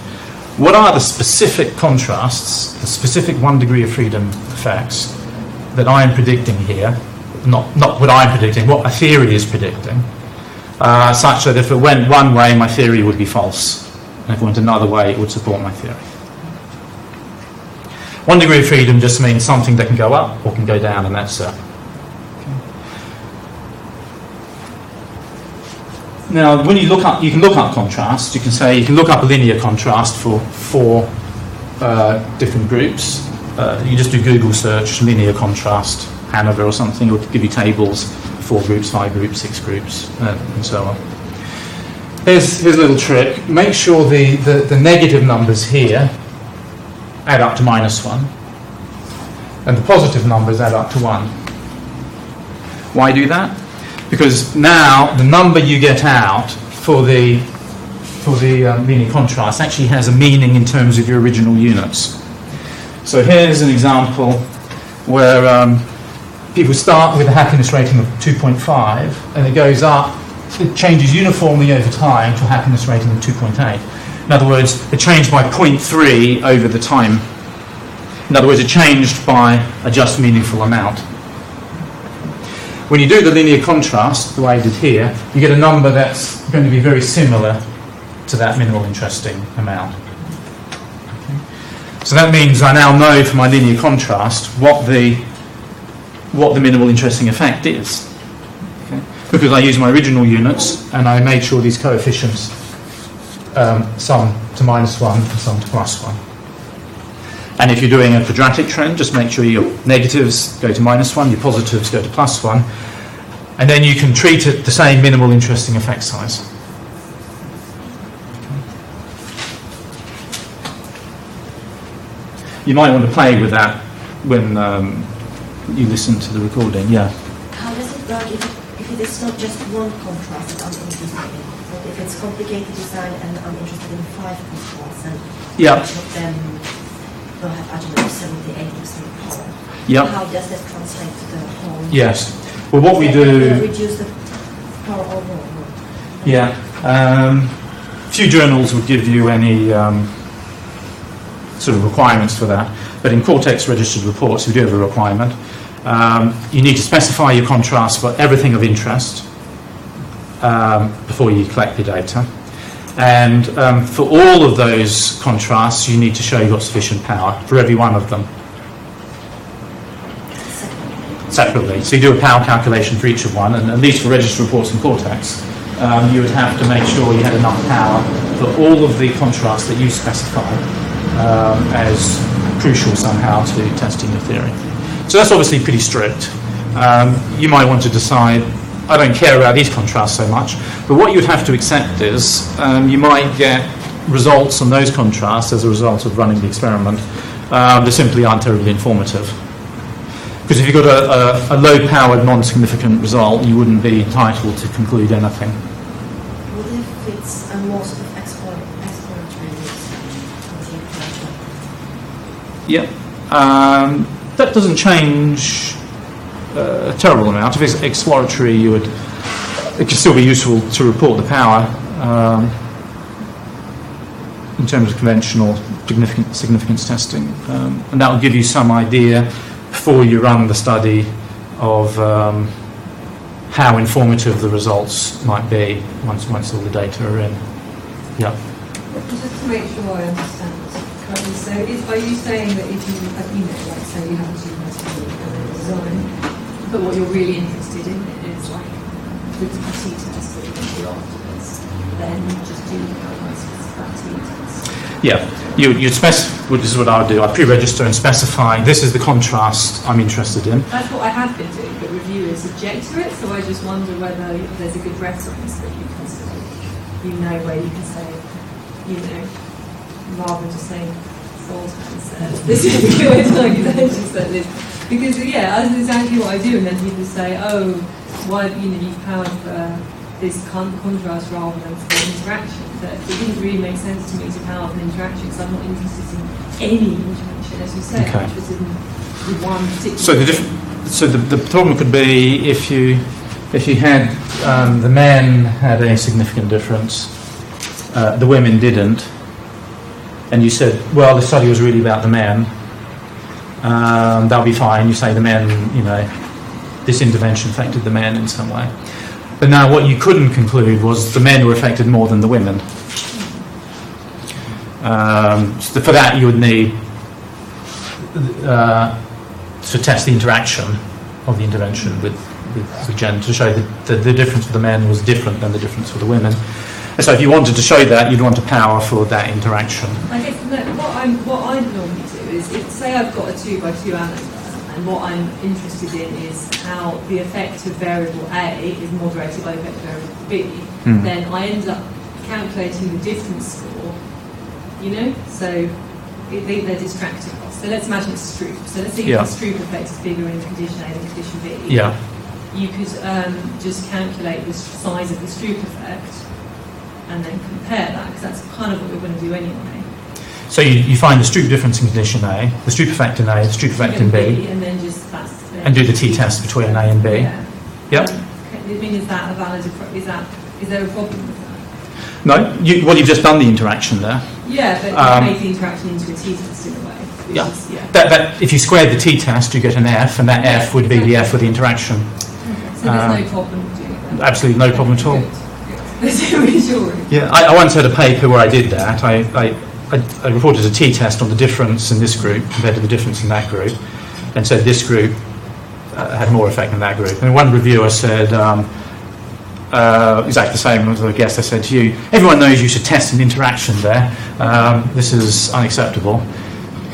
what are the specific contrasts, the specific 1 degree of freedom effects that I am predicting here, not what I'm predicting, what a theory is predicting, such that if it went one way, my theory would be false, and if it went another way, it would support my theory. 1 degree of freedom just means something that can go up or can go down, and that's it. Okay. Now, when you look up, you can look up contrast. You can look up a linear contrast for 4 different groups. You just do Google search linear contrast Hanover or something. It will give you tables, 4 groups, 5 groups, 6 groups, and so on. Here's a little trick. Make sure the negative numbers here add up to -1, and the positive numbers add up to 1. Why do that? Because now the number you get out for the linear contrast actually has a meaning in terms of your original units. So here's an example where people start with a happiness rating of 2.5, and it goes up, it changes uniformly over time to a happiness rating of 2.8. In other words, it changed by 0.3 over the time. In other words, it changed by a just meaningful amount. When you do the linear contrast, the way I did here, you get a number that's going to be very similar to that minimal interesting amount. Okay. So that means I now know from my linear contrast what the minimal interesting effect is. Okay. Because I used my original units and I made sure these coefficients sum to -1 and sum to +1. And if you're doing a quadratic trend, just make sure your negatives go to -1, your positives go to +1, and then you can treat it the same minimal interesting effect size. You might want to play with that when you listen to the recording. Yeah. How does it work if it is not just one contrast that I'm interested in? But if it's complicated design and I'm interested in 5 contrasts, and each of them will have, I don't know, 70-80% power. Yep. How does that translate to the whole? Yes. Well, what we do. Reduce the power overall. Yeah. Few journals would give you any sort of requirements for that, but in Cortex registered reports, we do have a requirement. You need to specify your contrast for everything of interest before you collect the data. And for all of those contrasts, you need to show you've got sufficient power for every one of them. Separately. So you do a power calculation for each of one, and at least for registered reports in Cortex, you would have to make sure you had enough power for all of the contrasts that you specify as crucial somehow to testing your theory. So that's obviously pretty strict. You might want to decide, I don't care about these contrasts so much, but what you'd have to accept is you might get results on those contrasts as a result of running the experiment that simply aren't terribly informative. Because if you've got a low-powered, non-significant result, you wouldn't be entitled to conclude anything. What if it's a more sort of exploratory Yep. That doesn't change a terrible amount. If it's exploratory, it could still be useful to report the power in terms of conventional significance testing, and that will give you some idea before you run the study of how informative the results might be once all the data are in. Yeah. Just to make sure I understand So are you saying that if you, like say you have a design, but what you're really interested in is like the t-test that you do afterwards, then just do that t-test? Yeah, you'd specify, this is what I would do, I'd pre-register and specify this is the contrast I'm interested in. That's what I have been doing, but reviewers object to it, so I just wonder whether there's a good reference that you can say, where you can say, rather than just saying Sultan says this is the good calculation set this. Because that's exactly what I do, and then people say, oh, why you've powered for this contrast rather than for interaction. But it didn't really make sense to me to power for interaction because I'm not interested in any interaction, as you say. Okay. I'm interested in the one particular. So the problem could be if you had the men had a significant difference, the women didn't, and you said, well, the study was really about the men. That would be fine. You say the men, this intervention affected the men in some way. But now what you couldn't conclude was the men were affected more than the women. So for that you would need to test the interaction of the intervention with gender to show that the difference for the men was different than the difference for the women. And so if you wanted to show that, you'd want to power for that interaction. I guess what I normally do is, say I've got a 2x2 analyzer, and what I'm interested in is how the effect of variable A is moderated by the effect of variable B, then I end up calculating the difference score, so they're distracting us. So let's imagine it's Stroop. So let's say the Stroop effect is bigger in condition A than condition B. Yeah. You could just calculate the size of the Stroop effect and then compare that, because that's kind of what we're going to do anyway. So you find the Stroop difference in condition A, the Stroop effect in A, the Stroop effect in B, and then and do the t-test between A and B. Yeah. Yep. I mean, is that a valid approach? Is there a problem with that? No, you've just done the interaction there. Yeah, but you make the interaction into a t-test in a way. That if you squared the t-test, you get an F, and that F would be the F for the interaction. Okay. So there's no problem with doing that? Absolutely no problem at all. Good. Yeah, I once had a paper where I did that. I reported a t-test on the difference in this group compared to the difference in that group, and said this group had more effect than that group. And one reviewer said, exactly the same as the guest I said to you, everyone knows you should test an interaction there. This is unacceptable.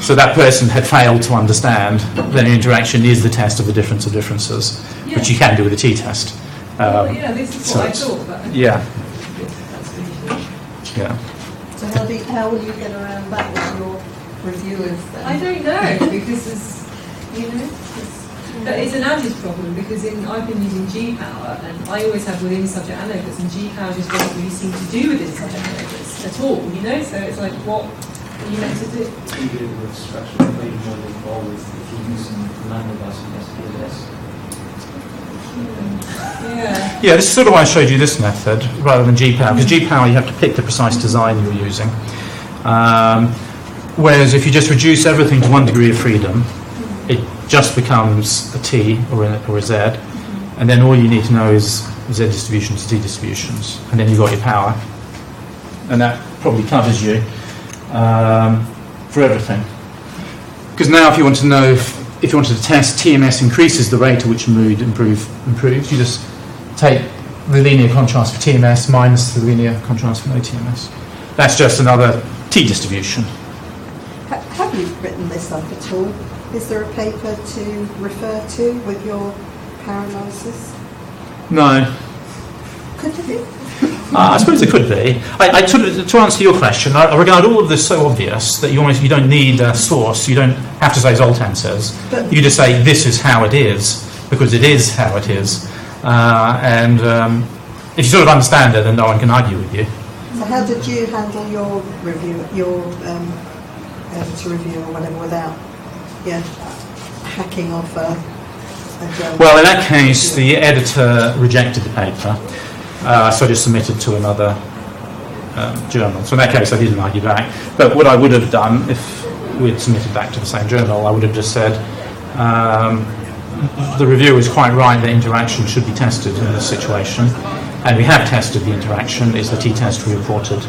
So that person had failed to understand that an interaction is the test of the difference of differences, which you can do with a t-test. This is what I thought. But Yeah. Yeah. So how will you get around that with your reviewers then? I don't know, because it's an added problem, because I've been using G-Power, and I always have within subject analytics, and G-Power just doesn't really seem to do within subject analytics at all, so it's like, what are you meant to do? You do it with structural equation modeling always if you use some manual bus and SPSS. Yeah, this is sort of why I showed you this method rather than G-Power, because G-Power you have to pick the precise design you're using. Whereas if you just reduce everything to 1 degree of freedom, it just becomes a T or a Z, and then all you need to know is Z distributions, T distributions, and then you've got your power. And that probably covers you for everything. Because now if you want to know if you wanted to test TMS increases the rate at which mood improves, you just take the linear contrast for TMS minus the linear contrast for no TMS. That's just another T distribution. Have you written this up at all? Is there a paper to refer to with your power analysis? No. Could there be? I suppose it could be. To answer your question, I regard all of this so obvious that you don't need a source. You don't have to say Zoltan says. But you just say this is how it is, because it is how it is. If you sort of understand it, then no one can argue with you. So how did you handle your review, your editor review or whatever, without hacking off a journal? Well, in that case, the editor rejected the paper. So I just submitted to another journal. So in that case, I didn't argue back. But what I would have done, if we'd submitted back to the same journal, I would have just said, the reviewer is quite right that interaction should be tested in this situation. And we have tested the interaction. It's the t-test we reported.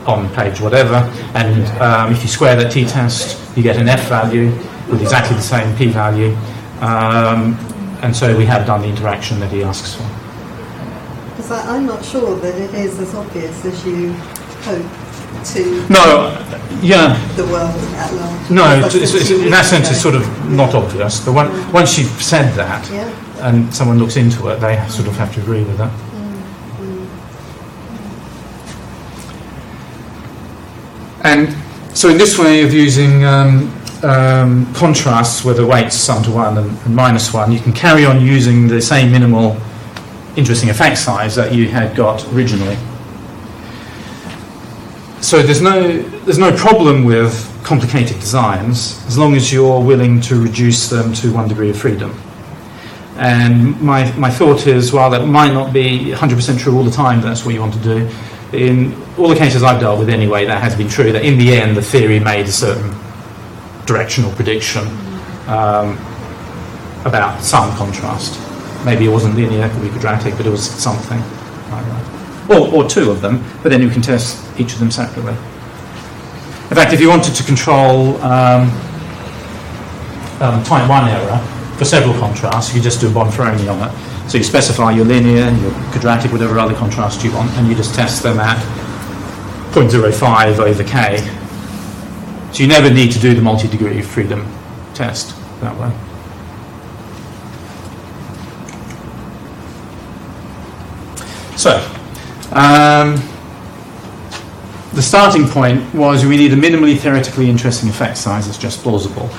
on page whatever, and if you square that t-test, you get an f value with exactly the same p-value, and so we have done the interaction that he asks for. Because I'm not sure that it is as obvious as you hope to the world at large. No, it's, in that sense it's sort of not obvious, but once you've said that, and someone looks into it, they sort of have to agree with that. And so in this way of using contrasts where the weights sum to 1 and -1, you can carry on using the same minimal interesting effect size that you had got originally. So there's no problem with complicated designs as long as you're willing to reduce them to 1 degree of freedom. And my thought is, while that might not be 100% true all the time, that's what you want to do. In all the cases I've dealt with anyway, that has been true, that in the end the theory made a certain directional prediction about some contrast. Maybe it wasn't linear, it could be quadratic, but it was something like that. Or two of them, but then you can test each of them separately. In fact, if you wanted to control type 1 error for several contrasts, you just do a Bonferroni on it. So you specify your linear, your quadratic, whatever other contrast you want, and you just test them at 0.05 over k. So you never need to do the multi-degree freedom test that way. So, the starting point was we need a minimally theoretically interesting effect size that's just plausible.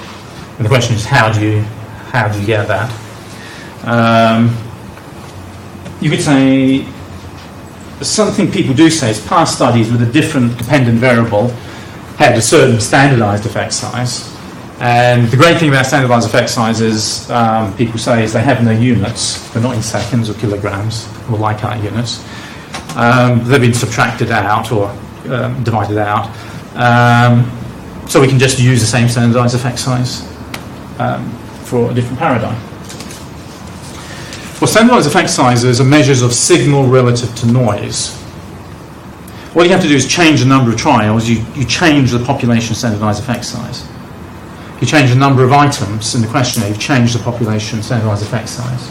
And the question is, how do you get that? You could say, something people do say is past studies with a different dependent variable had a certain standardized effect size. And the great thing about standardized effect sizes, people say, is they have no units. They're not in seconds or kilograms or Likert units. They've been subtracted out or divided out. So we can just use the same standardized effect size for a different paradigm. Well, standardized effect sizes are measures of signal relative to noise. What you have to do is change the number of trials. You change the population standardized effect size. You change the number of items in the questionnaire, you change the population standardized effect size.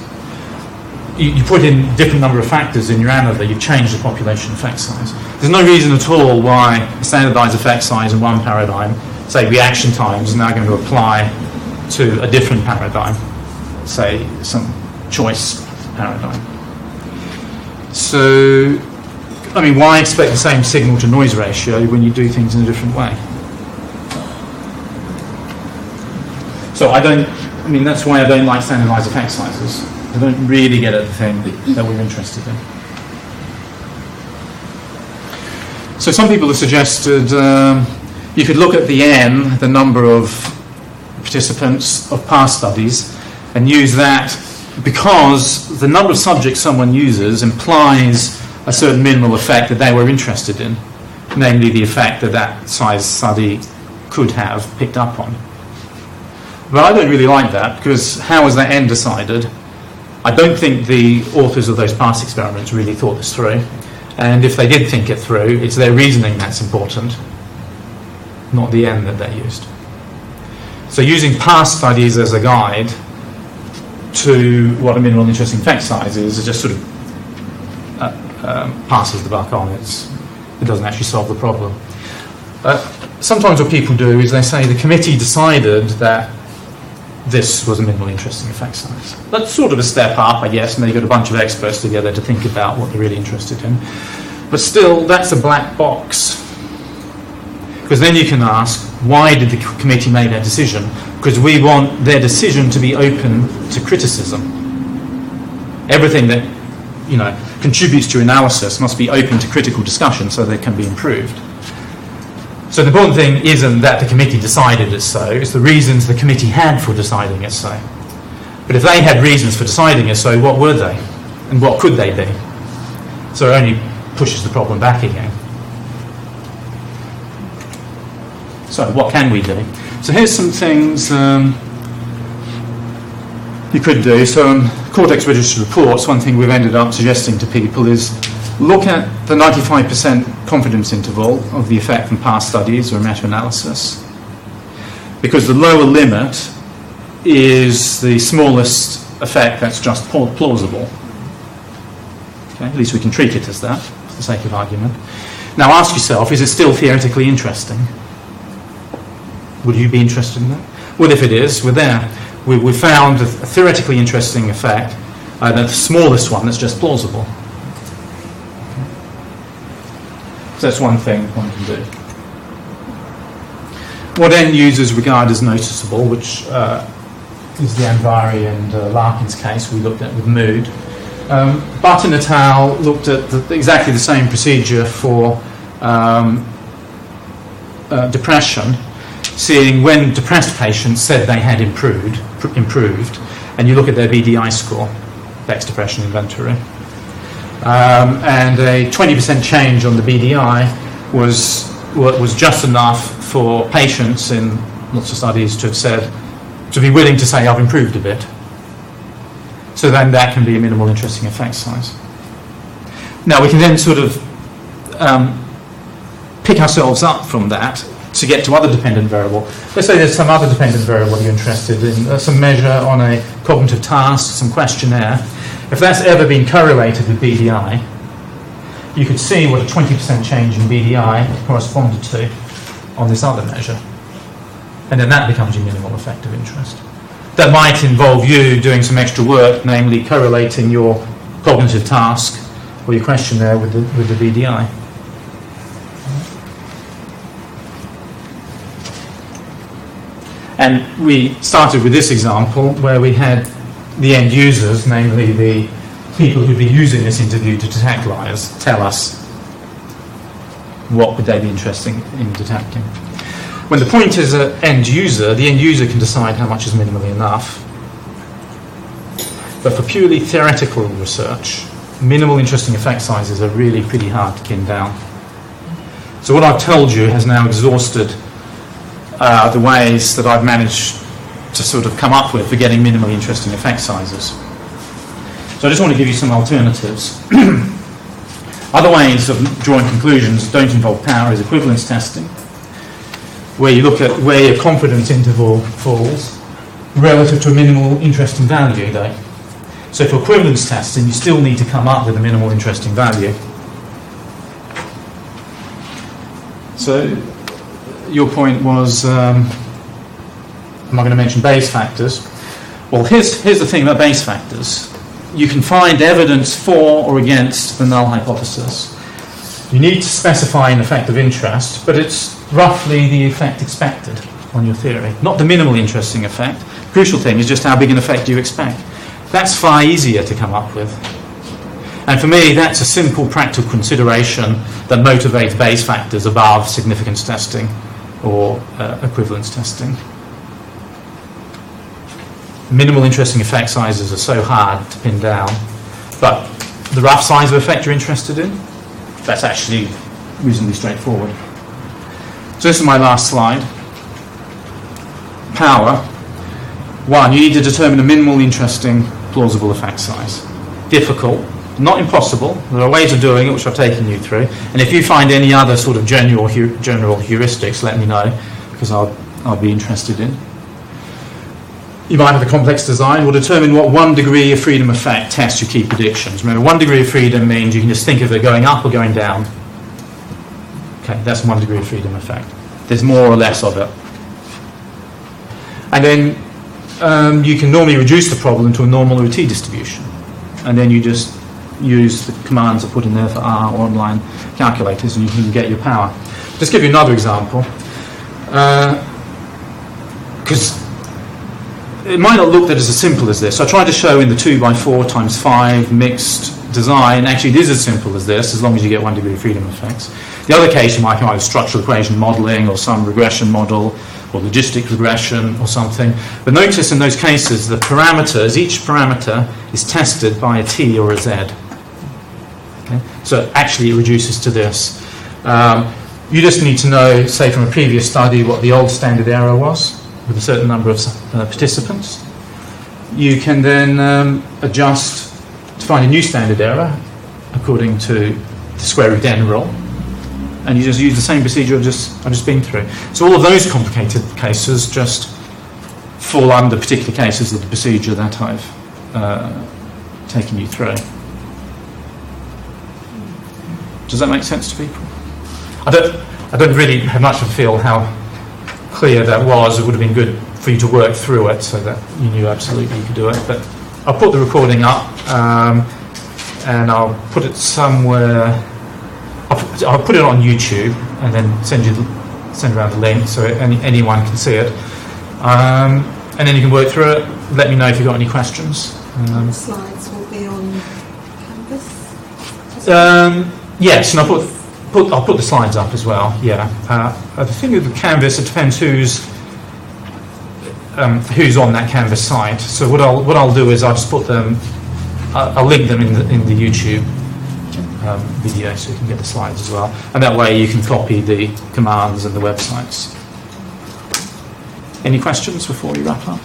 You put in a different number of factors in your ANOVA, you change the population effect size. There's no reason at all why a standardized effect size in one paradigm, say reaction times, is now going to apply to a different paradigm, say some choice paradigm. So, I mean, why expect the same signal to noise ratio when you do things in a different way? So that's why I don't like standardized effect sizes. I don't really get at the thing that we're interested in. So some people have suggested you could look at the N, the number of participants of past studies, and use that because the number of subjects someone uses implies a certain minimal effect that they were interested in, namely the effect that size study could have picked up on. But I don't really like that, because how was that N decided? I don't think the authors of those past experiments really thought this through. And if they did think it through, it's their reasoning that's important, not the N that they used. So using past studies as a guide to what a minimal interesting effect size is, it just sort of passes the buck on. It doesn't actually solve the problem. Sometimes what people do is they say the committee decided that this was a minimal interesting effect size. That's sort of a step up, I guess, and they got a bunch of experts together to think about what they're really interested in. But still, that's a black box. Because then you can ask, why did the committee make that decision? Because we want their decision to be open to criticism. Everything that contributes to analysis must be open to critical discussion so that it can be improved. So the important thing isn't that the committee decided it so, it's the reasons the committee had for deciding it so. But if they had reasons for deciding it so, what were they? And what could they be? So it only pushes the problem back again. So what can we do? So here's some things you could do. So on Cortex registered reports, one thing we've ended up suggesting to people is look at the 95% confidence interval of the effect from past studies or meta-analysis, because the lower limit is the smallest effect that's just plausible. Okay? At least we can treat it as that, for the sake of argument. Now ask yourself, is it still theoretically interesting? Would you be interested in that? Well, if it is, we're there. We found a theoretically interesting effect, the smallest one that's just plausible. So that's one thing one can do. What end users regard as noticeable, which is the Anvari and Larkin's case we looked at with mood. Button et al. Looked at exactly the same procedure for depression, seeing when depressed patients said they had improved, and you look at their BDI score, Beck's Depression Inventory, and a 20% change on the BDI was just enough for patients in lots of studies to have said, to be willing to say, I've improved a bit. So then that can be a minimal interesting effect size. Now we can then sort of pick ourselves up from that to get to other dependent variable. Let's say there's some other dependent variable you're interested in, some measure on a cognitive task, some questionnaire. If that's ever been correlated with BDI, you could see what a 20% change in BDI corresponded to on this other measure. And then that becomes your minimal effect of interest. That might involve you doing some extra work, namely correlating your cognitive task or your questionnaire with the BDI. And we started with this example where we had the end users, namely the people who'd be using this interview to detect liars, tell us what would they be interested in detecting. When the point is an end user, the end user can decide how much is minimally enough. But for purely theoretical research, minimal interesting effect sizes are really pretty hard to pin down. So what I've told you has now exhausted the ways that I've managed to sort of come up with for getting minimally interesting effect sizes. So I just want to give you some alternatives. Other ways of drawing conclusions don't involve power is equivalence testing, where you look at where your confidence interval falls relative to a minimal interesting value, though. So for equivalence testing, you still need to come up with a minimal interesting value. So your point was, am I going to mention Bayes factors? Well, here's the thing about Bayes factors. You can find evidence for or against the null hypothesis. You need to specify an effect of interest, but it's roughly the effect expected on your theory, not the minimal interesting effect. The crucial thing is just how big an effect do you expect. That's far easier to come up with. And for me, that's a simple practical consideration that motivates Bayes factors above significance testing or equivalence testing. Minimal interesting effect sizes are so hard to pin down, but the rough size of effect you're interested in, that's actually reasonably straightforward. So this is my last slide. Power. One, you need to determine a minimal interesting plausible effect size. Difficult, not impossible. There are ways of doing it which I've taken you through. And if you find any other sort of general heuristics, let me know, because I'll be interested in. You might have a complex design. We'll determine what 1 degree of freedom effect tests your key predictions. Remember, 1 degree of freedom means you can just think of it going up or going down. Okay, that's 1 degree of freedom effect. There's more or less of it. And then you can normally reduce the problem to a normal or a t-distribution. And then you just use the commands I put in there for R or online calculators and you can get your power. Just give you another example. Because it might not look that it's as simple as this. So I tried to show in the 2x4 times 5 mixed design, actually it is as simple as this, as long as you get 1 degree of freedom effects. The other case, you might come out with structural equation modelling or some regression model or logistic regression or something. But notice in those cases, the parameters, each parameter is tested by a t or a z. Okay? So actually it reduces to this. You just need to know, say from a previous study, what the old standard error was with a certain number of participants. You can then adjust to find a new standard error according to the square root n rule, and you just use the same procedure I've just been through. So all of those complicated cases just fall under particular cases of the procedure that I've taken you through. Does that make sense to people? I don't really have much of a feel how clear that was. It would have been good for you to work through it so that you knew absolutely you could do it. But I'll put the recording up, and I'll put it somewhere. I'll put it on YouTube and then send around the link so anyone can see it. And then you can work through it. Let me know if you've got any questions. The slides will be on Canvas? Yes, and I'll put the slides up as well. Yeah. The thing with the Canvas, it depends who's on that Canvas site. So what I'll do is I'll just put them. I'll link them in the YouTube video so you can get the slides as well, and that way you can copy the commands and the websites. Any questions before we wrap up?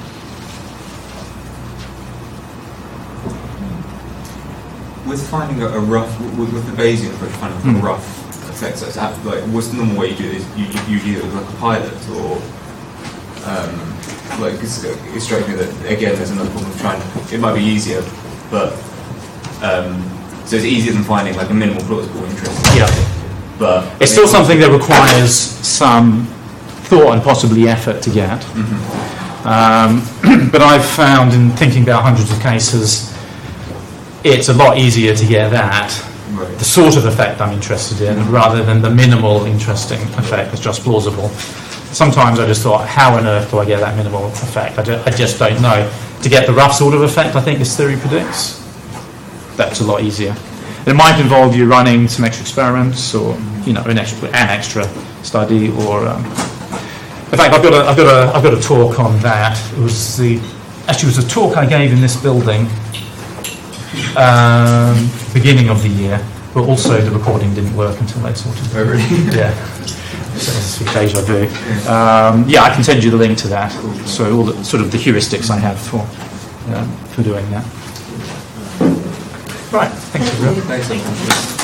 With finding a rough, with the Bayesian approach, finding a rough effect, so like, what's the normal way you do this? You do it with like a pilot, or like it strikes me that again there's another problem of trying. It might be easier, but so it's easier than finding like a minimal plausible interest. Yeah, but it's still something that requires some thought and possibly effort to get. But I've found in thinking about hundreds of cases, it's a lot easier to get that, the sort of effect I'm interested in, rather than the minimal interesting effect that's just plausible. Sometimes I just thought, how on earth do I get that minimal effect? I just don't know. To get the rough sort of effect I think this theory predicts, that's a lot easier. It might involve you running some extra experiments, or an extra study, or in fact I've got a talk on that. It was a talk I gave in this building. Beginning of the year, but also the recording didn't work until they sorted it. Oh, really? Yeah. So it's deja vu. Yeah, I can send you the link to that. So all the sort of the heuristics I have for doing that. Right. Thanks, everyone. Thanks.